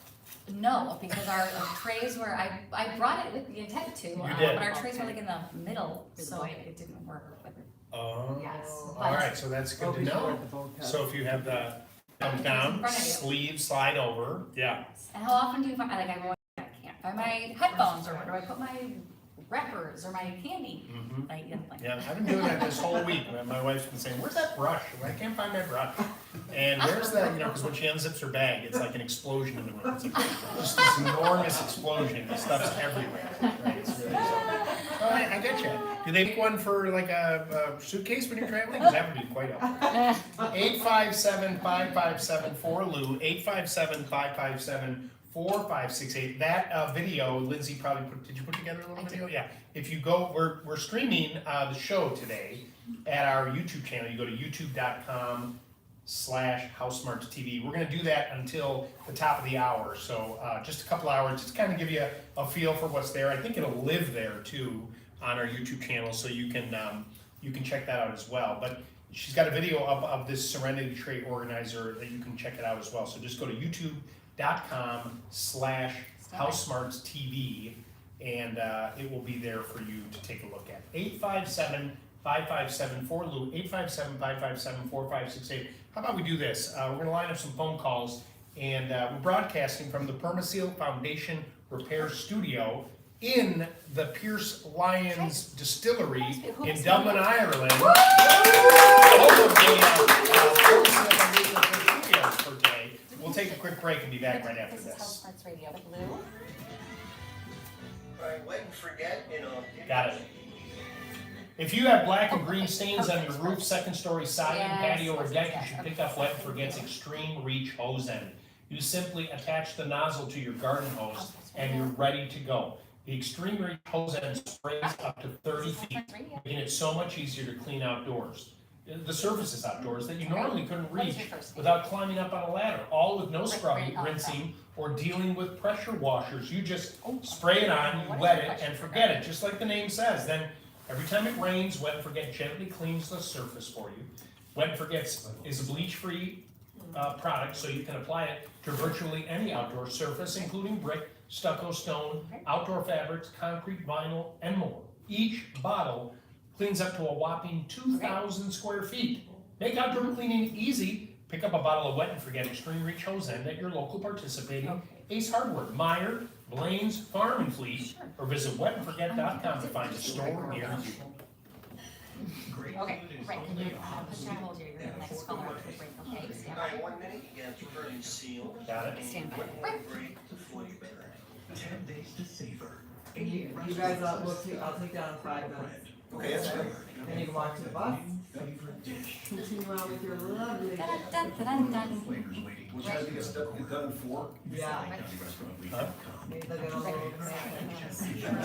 no, because our trays were, I brought it with the intent to, did. but our trays were like in the middle, so it didn't work. Oh, Yes, all right, so that's good to know. So if you have the thumb down, Front of you. sleeve slide over, yeah. And how often do you find, like, I can't find my headphones, or where do I put my wrappers, or my candy? Like, Yeah, I've been doing that this whole week. My wife's been saying, "Where's that brush? I can't find my brush." And where's that? You know, because when she unzips her bag, it's like an explosion in the room. It's like just this enormous explosion. The stuff's everywhere. Right? It's really so. I get you. Do they make one for like a suitcase when you're traveling? Because that would be quite helpful. 857-557-4LOU. 857-557-4568. That video, Lindsay probably did you put together a little video? Yeah. If you go, we're streaming the show today at our YouTube channel. You go to youtube.com/HouseSmarts TV. We're going to do that until the top of the hour. So just a couple hours, just kind of give you a feel for what's there. I think it'll live there too on our YouTube channel, so you can check that out as well. But she's got a video up of this Serenity Tray Organizer that you can check it out as well. So just go to youtube.com/HouseSmarts TV, and it will be there for you to take a look at. 857-557-4LOU, 857-557-4568. How about we do this? We're going to line up some phone calls, and we're broadcasting from the Permaseal Foundation Repair Studio in the Pierce Lyons Distillery in Dublin, Ireland. Home of the Permaseal Foundation Repair Studios for today. We'll take a quick break and be back right after This this. is HouseSmarts Radio with Lou. Alright, wait and forget, Got it. If you have black and green stains on your roof, second story siding, patio, or deck, you should pick up Wet and Forget's Extreme Reach Hose End. You simply attach the nozzle to your garden hose and you're ready to go. The Extreme Reach Hose End sprays up to 30 feet, making it so much easier to clean outdoors. The surfaces outdoors that you normally couldn't reach without climbing up on a ladder, all with no scrubbing, rinsing, or dealing with pressure washers. You just spray it on, you wet it, and forget it, just like the name says. Then every time it rains, Wet and Forget gently cleans the surface for you. Wet and Forget is a bleach-free product, so you can apply it to virtually any outdoor surface, including brick, stucco, stone, outdoor fabrics, concrete, vinyl, and more. Each bottle cleans up to a whopping 2,000 square feet. Make outdoor cleaning easy. Pick up a bottle of Wet and Forget Extreme Reach Hose End at your local participating Ace Hardware, Meyer, Blaine's, Farm and Fleet, or visit wetandforget.com to find a store near you. Okay, right, can you put your hold here, you're the next caller up to the break, okay? Stand by. Alright, 1 minute, you got your curtain sealed. Got it. Stand by. Break before you bed. 10 days to savor. You guys, I'll take down 5 minutes. Okay, that's great. Then you can walk to the bus. Favorite dish. Continue on with your lovely. Dun, dun, dun, dun. Which has to get done in 4? Yeah. Huh? Maybe they'll get a little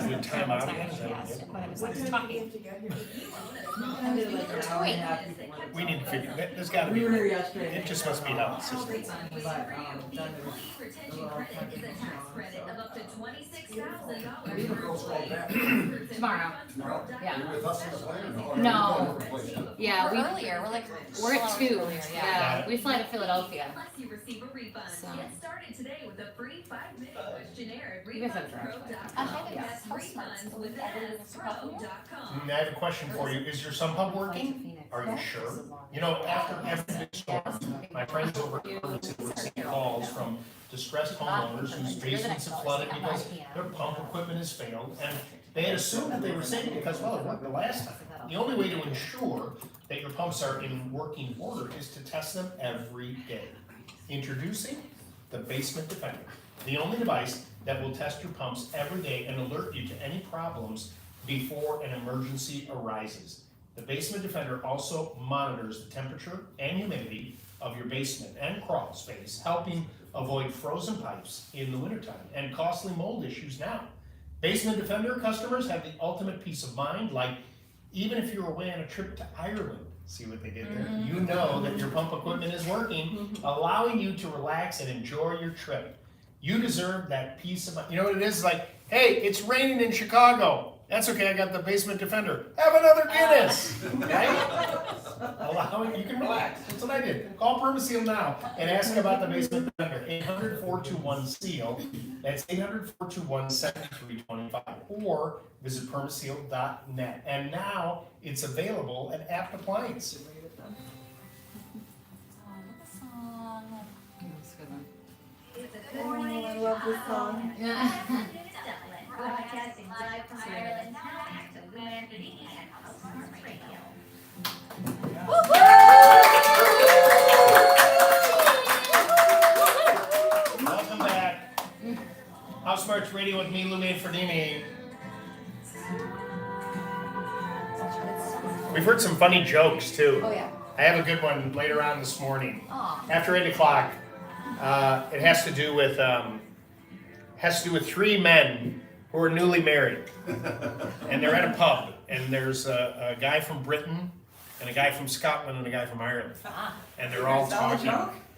Do a time out again? Is that Yes, okay? when I was like talking. We need to figure that. There's got to be. We were here yesterday. It just must be an out system. But, done Retention credit is a tax credit of up to $26,000. Tomorrow. Yeah. With us in the plan? No. Yeah, We're earlier, we're like. we're at 2. Earlier, Yeah, we fly to Philadelphia. Plus you receive receive a refund. So- Get started today with a free 5-minute questionnaire at You guys have a garage. refundpro.com. Yes. That's HouseSmarts. refunds with an Everything S, is across the pro.com. I have a question for you. Is your sump pump working? Are you sure? You know, after every big storm, my friends over at Irvington were receiving calls from distressed homeowners whose basements have flooded because their pump equipment has failed, and they had assumed that they were safe because, well, it worked the last time. The only way to ensure that your pumps are in working order is to test them every day. Introducing the Basement Defender, the only device that will test your pumps every day and alert you to any problems before an emergency arises. The Basement Defender also monitors the temperature and humidity of your basement and crawl space, helping avoid frozen pipes in the wintertime and costly mold issues now. Basement Defender customers have the ultimate peace of mind, like even if you're away on a trip to Ireland, see what they did there? You know that your pump equipment is working, allowing you to relax and enjoy your trip. You deserve that peace of mind. You know what it is? Like, hey, it's raining in Chicago. That's okay, I got the Basement Defender. Have another Guinness, right? Allowing, you can relax. That's what I did. Call Permaseal now and ask about the Basement Defender. 800-421-SEAL. That's 800-421-7325. Or visit permaseal.net. And now it's available at Apt Appliance. I love this song. Broadcasting live from Ireland, now back to Lou Anthony and HouseSmarts Radio. Welcome back. HouseSmarts Radio with me, Lou Manfredini. We've heard some funny jokes too. Oh, yeah. I have a good one later on this morning. Aw. After 8 o'clock. It has to do with three men who are newly married. And they're at a pub, and there's a guy from Britain, and a guy from Scotland, and a guy from Ireland. And they're all talking.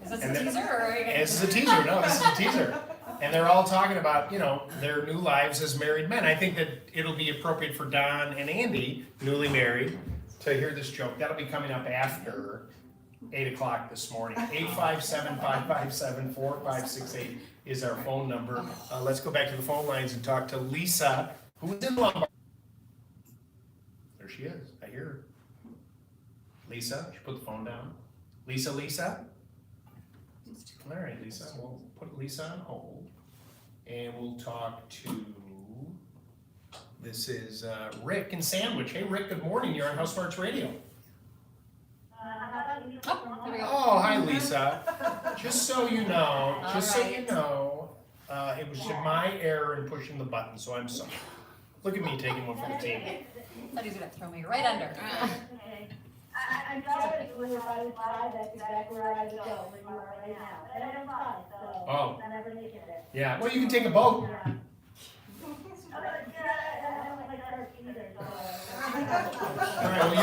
Is this a teaser or? This is a teaser. No, this is a teaser. And they're all talking about, you know, their new lives as married men. I think that it'll be appropriate for Don and Andy, newly married, to hear this joke. That'll be coming up after 8 o'clock this morning. 857-557-4568 is our phone number. Let's go back to the phone lines and talk to Lisa, who's in Lombard. There she is. I hear her. Lisa, she put the phone down. Lisa? All right, Lisa, we'll put Lisa on hold. And we'll talk to, this is Rick in Sandwich. Hey, Rick, good morning. You're on HouseSmarts Radio. Oh, hi, Lisa. Just so you know, it was my error in pushing the button, so I'm sorry. Look at me taking one for the team. Thought he was gonna throw me right under. I'm sorry, when you're by the side, that's exactly where I would go, where you are right now. And I don't fly, so Oh. I never make it there. Yeah, well, you can take a boat. I don't like sharks either, so. All right, well,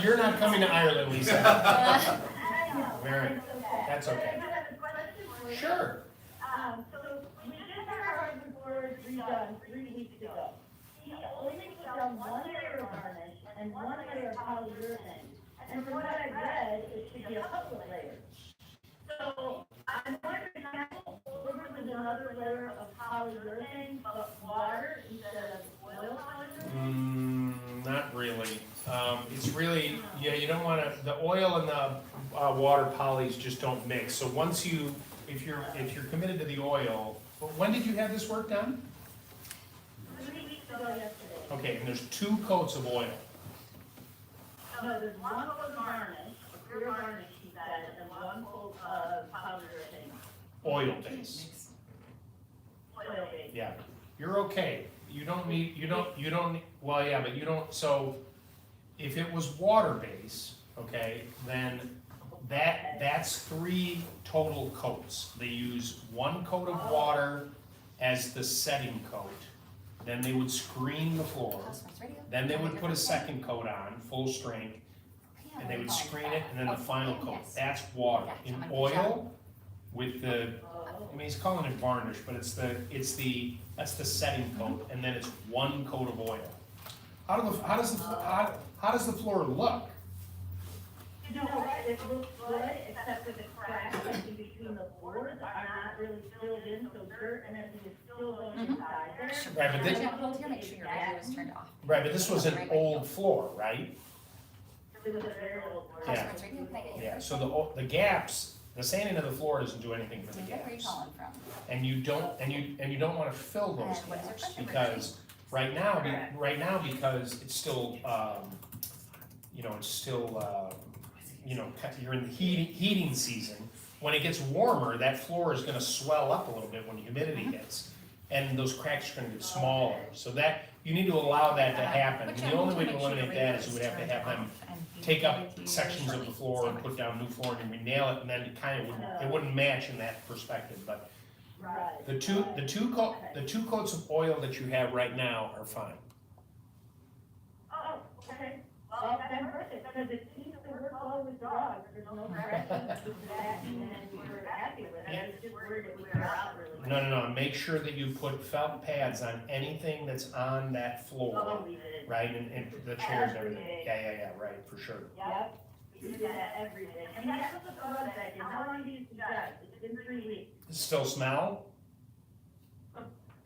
you're not coming to Ireland, Lisa. All right, that's okay. Sure. So we just had our hardwood floors redone 3 weeks ago. He only put down one layer of varnish and one layer of polyurethane. And from what I read, it should be a couple of layers. So I'm wondering, can I over with another layer of polyurethane, but water instead of oil polyurethane? Not really. It's really, yeah, you don't want to, the oil and the water polys just don't mix. So once you, if you're committed to the oil, well, when did you have this work done? 3 weeks ago yesterday. Okay, and there's 2 coats of oil. No, there's one coat of varnish, clear varnish, he said, and one coat of polyurethane. Oil base. Oil base. Yeah, you're okay. You don't, well, yeah, but you don't, so if it was water base, okay, then that's 3 total coats. They use 1 coat of water as the setting coat. Then they would screen the floor. Then they would put a second coat on, full strength, and they would screen it, and then the final coat. That's water. In oil, with the, I mean, he's calling it varnish, but that's the setting coat, and then it's 1 coat of oil. How does the floor look? You know what, it looks good, except for the cracks cracks like in between the floors are not really filled in, so dirt and everything is still going inside there. Right, but Put your hold here, make sure your radio is turned off. Right, but this was an old floor, right? It was a very old floor. Yeah. HouseSmarts Radio, can I get you? Yeah, so the gaps, the sanding of the floor doesn't do anything for the Where are you gaps. calling from? And you don't wanna fill those And what is your gaps, question, because right now, because it's still, you know, it's still, you know, you're in the heating season. When it gets warmer, that floor is gonna swell up a little bit when the humidity hits, and those cracks are gonna get smaller, so that, you need to allow that to happen. And the only way to eliminate that is you would have to have them take up sections of the floor and put down new flooring and re-nail it, and then it wouldn't match in that perspective, but Right. the two coats of oil that you have right now are fine. Oh, okay. Well, that's perfect, because it seems to work well with dogs. There's no cracks with that, and we're happy with it. I was just worried it would wear out really quick. No, make sure that you put felt pads on anything that's on that floor, Oh, we did. right, and the chairs and everything. Yeah, right, for sure. Yep, we do that every day. And that's what the blood back in. How long do you suggest? It's been 3 weeks. Still smell?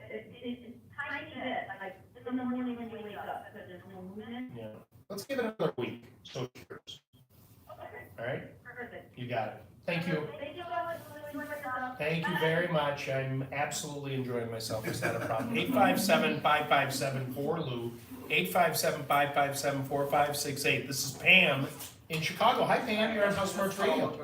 It's tiny bit, like in the morning when you wake up, because there's no movement. Yeah. Let's give it another week, so it's yours. Okay, All right? perfect. You got it. Thank you. Thank you so much for doing your job. Thank you very much. I'm absolutely enjoying myself. It's not a problem. 857-557-4LOU, 857-557-4568. This is Pam in Chicago. Hi, Pam. You're on HouseSmarts Radio.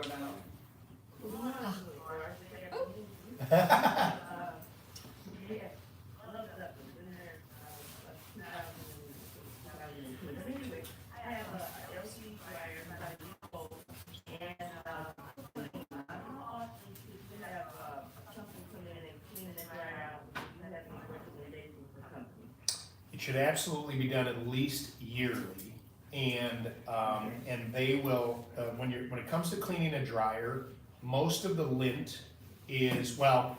It should absolutely be done at least yearly, and they will, when it comes to cleaning a dryer, most of the lint is, well,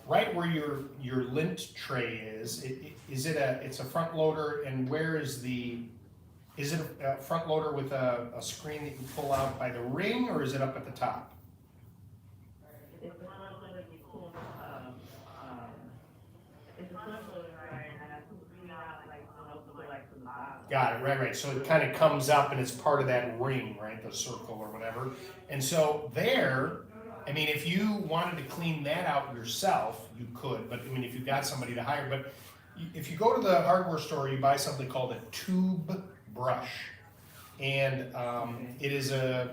right where your lint tray is, it's a front loader, and where is it a front loader with a screen that you pull out by the ring, or is it up at the top? It's the front loader you pull, it's the front loader, right, and I pull the green out like, from the bottom. Got it, right, so it kind of comes up and it's part of that ring, right, the circle or whatever. And so there, I mean, if you wanted to clean that out yourself, you could, but I mean, if you got somebody to hire, but if you go to the hardware store, you buy something called a tube brush. And it is a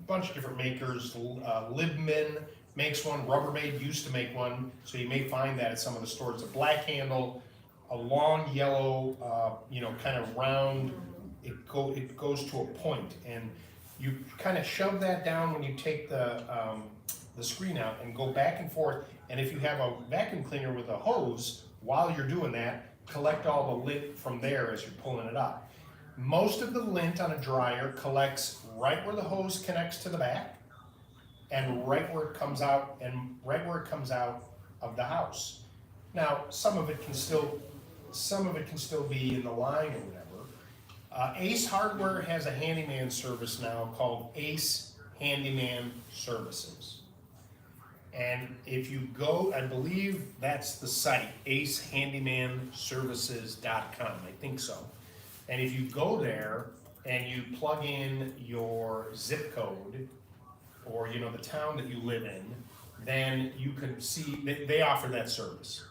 bunch of different makers. Libman makes one, Rubbermaid used to make one, so you may find that at some of the stores. A black handle, a long yellow, kind of round, it goes to a point, and you kind of shove that down when you take the screen out and go back and forth, and if you have a vacuum cleaner with a hose, while you're doing that, collect all the lint from there as you're pulling it up. Most of the lint on a dryer collects right where the hose connects to the back, and right where it comes out of the house. Now, some of it can still be in the line or whatever. Ace Hardware has a handyman service now called Ace Handyman Services. And if you go, I believe that's the site, acehandymanservices.com, I think so. And if you go there and you plug in your zip code or the town that you live in, then you can see they offer that service.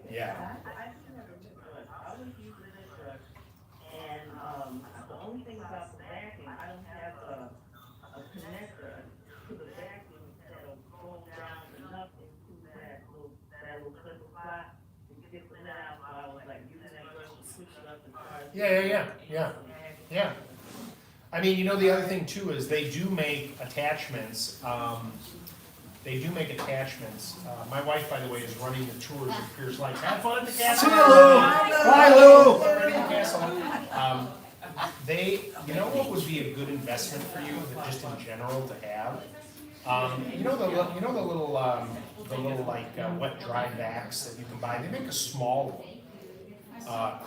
Yeah. I was using this brush, and the only thing about the vacuum, I don't have a connector to the vacuum that'll go around enough into that little clip spot to get the lint out. So I was like using that brush to switch it up and try. Yeah. I mean, the other thing too is they do make attachments. My wife, by the way, is running the tours at Pierce Lights. Have fun at the castle. Bye, Lou. What would be a good investment for you, just in general, to have? The little wet dry vacs that you can buy. They make a small one.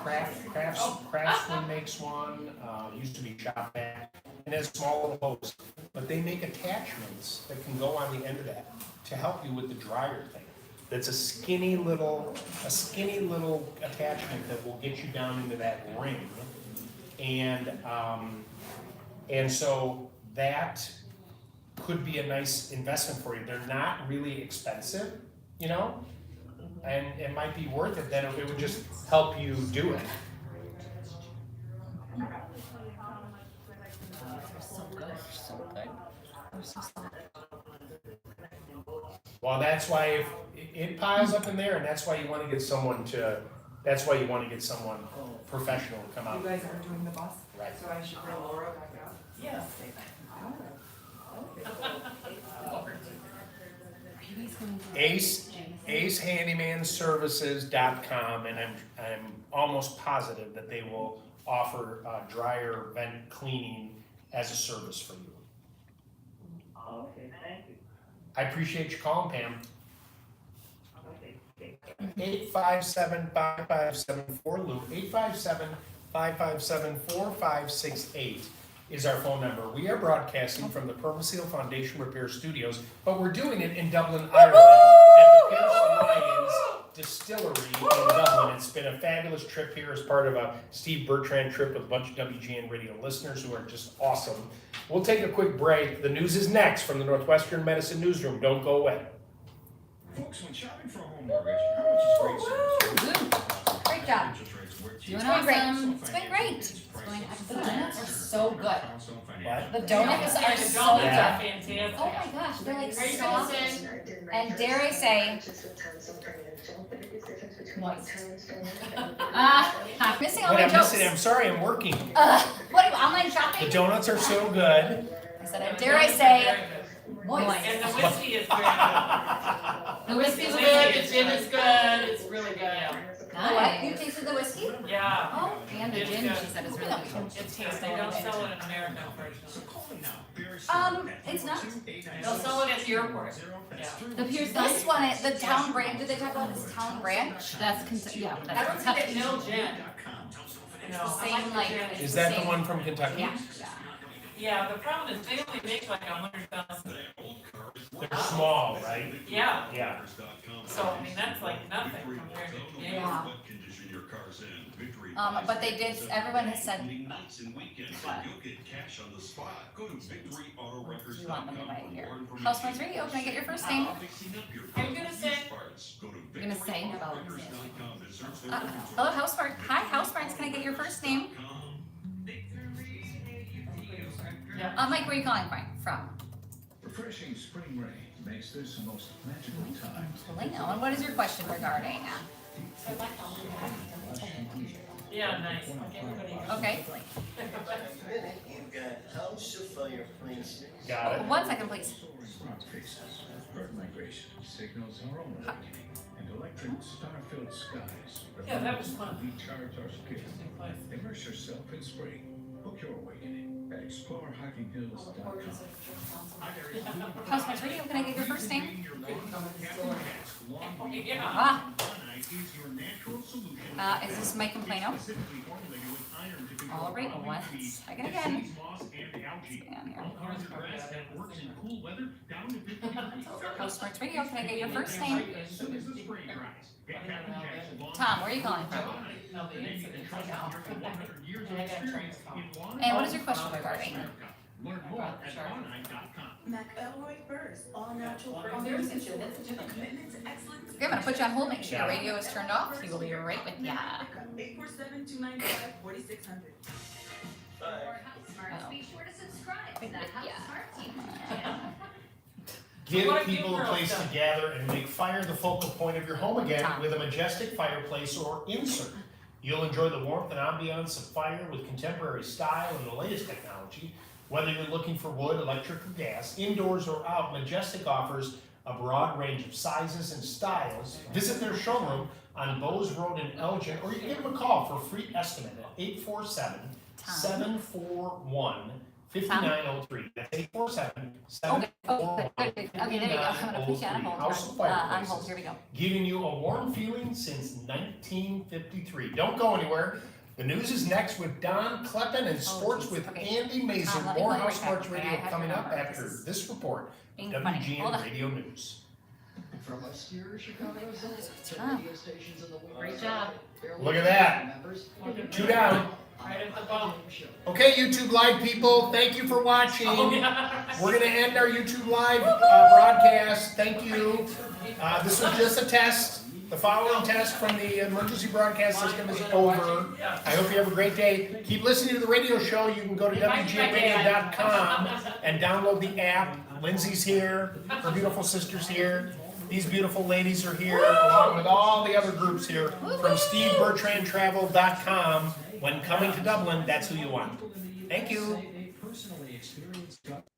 Craftsman makes one. Used to be Shop Vac, and it's a small little hose. but they make attachments that can go on the end of that to help you with the dryer thing. That's a skinny little attachment that will get you down into that ring. And so that could be a nice investment for you. They're not really expensive, you know? And it might be worth it, then it would just help you do it. So good, so good. They're so soft. Well, that's why if it piles up in there, and that's why you wanna get someone professional to come out. You guys aren't doing the bus? Right. So I should bring Laura back out? Yeah. AceHandymanServices.com, and I'm almost positive that they will offer dryer vent cleaning as a service for you. Okay, thank you. I appreciate you calling, Pam. Okay. 857-5574, Lou, 857-557-4568 is our phone number. We are broadcasting from the Permaseal Foundation Repair Studios, but we're doing it in Dublin, Ireland, at the Pierce Lions Distillery in Dublin. It's been a fabulous trip here as part of a Steve Bertrand trip with a bunch of WGN radio listeners who are just awesome. We'll take a quick break. The news is next from the Northwestern Medicine Newsroom. Don't go away. Folks, when shopping for a home mortgage, how much is great service? Great job. Interest rates work Doing cheaper. awesome. It's been great. It's going excellent. The donuts are so good. What? The donuts are so good. Yeah. Fantastic. Oh my gosh, they're like Are you gonna soft. sing? And dare I say, moist. I'm missing all Wait, my I'm jokes. missing. I'm sorry, I'm working. What are you, online shopping? The donuts are so good. I said, dare I say, moist. And the whiskey is very good. The whiskey's good, the gin is good, it's really good. What? You tasted the whiskey? Yeah. Oh, and the It's gin, good. she said, is really good. It's tasty, they don't sell it in America, unfortunately. It's not. They'll sell it at the airport, yeah. The Pierce, this one, the town brand, did they talk about this town branch? That's yeah, I that's don't think they Kentucky. know gin. No, I Same, like the like, gin. Is that the Same. one from Kentucky? Yeah. Yeah, the problem is they only make like 100,000. They're small, right? Yeah, Yeah. so I mean, that's like nothing compared to big. Yeah. But they did, everyone has said, what? You want them to buy it here. HouseSmarts Radio, can I get your first name? Are you gonna say? You're gonna say? Hello, HouseSmarts. Hi, HouseSmarts, can I get your first name? Yeah. Mike, where are you calling from? Refreshing spring rain makes this the most magical time. Leno, and what is your question regarding? Yeah, nice. Okay. You've got House of Fireplace. Got it. 1 second, please. Smart fixes, bird migration signals our own awakening, and electric star-filled skies. Yeah, that was fun. Recharge our skin. Immerse yourself in spring. Book your awakening at explorehikinghills.com. HouseSmarts Radio, can I get your first name? Is this Mike and Plano? All right, 1 second again. Scan here. HouseSmarts Radio, can I get your first name? Tom, where are you calling from? And what is your question regarding? McElroy Burrs, all natural. Oh, there's a commitment to excellence. Okay, I'm gonna put you on hold, make sure your radio is turned off. He will be right with ya. 847-295-4600. Be sure to subscribe to the HouseSmarts YouTube channel. Give people a place to gather and make fire the focal point of your home again with a majestic fireplace or insert. You'll enjoy the warmth and ambiance of fire with contemporary style and the latest technology. Whether you're looking for wood, electric, or gas, indoors or out, Majestic offers a broad range of sizes and styles. Visit their showroom on Bowes Road in Elgin, or you can give them a call for a free estimate at 847-741-5903. That's 847-741-5903. Okay, there you go. I'm gonna put you on hold. House of On Fireplaces. hold, here we go. Giving you a warm feeling since 1953. Don't go anywhere. The news is next with Don Kleppen and sports geez, with okay. Andy Mason. Let me More call you right HouseSmarts back, okay? I Radio have coming your up number. after This is this report. being funny. Hold WGN on. Radio News. From obscure Chicago South to Ah. radio stations in the world. Great job. Look at that. 2 down. Right at the bone. Okay, YouTube Live people, thank you for watching. Oh, yeah. We're gonna end our YouTube Live broadcast. Thank you. This was just a test. The following test from the emergency broadcast system is over. I hope you have a great day. Keep listening to the radio show. You can go to WGNradio.com and download the app. Lindsay's here. Her beautiful sister's here. These beautiful ladies are here, along with all the other groups here from SteveBertrandTravel.com. When coming to Dublin, that's who you want. Thank you.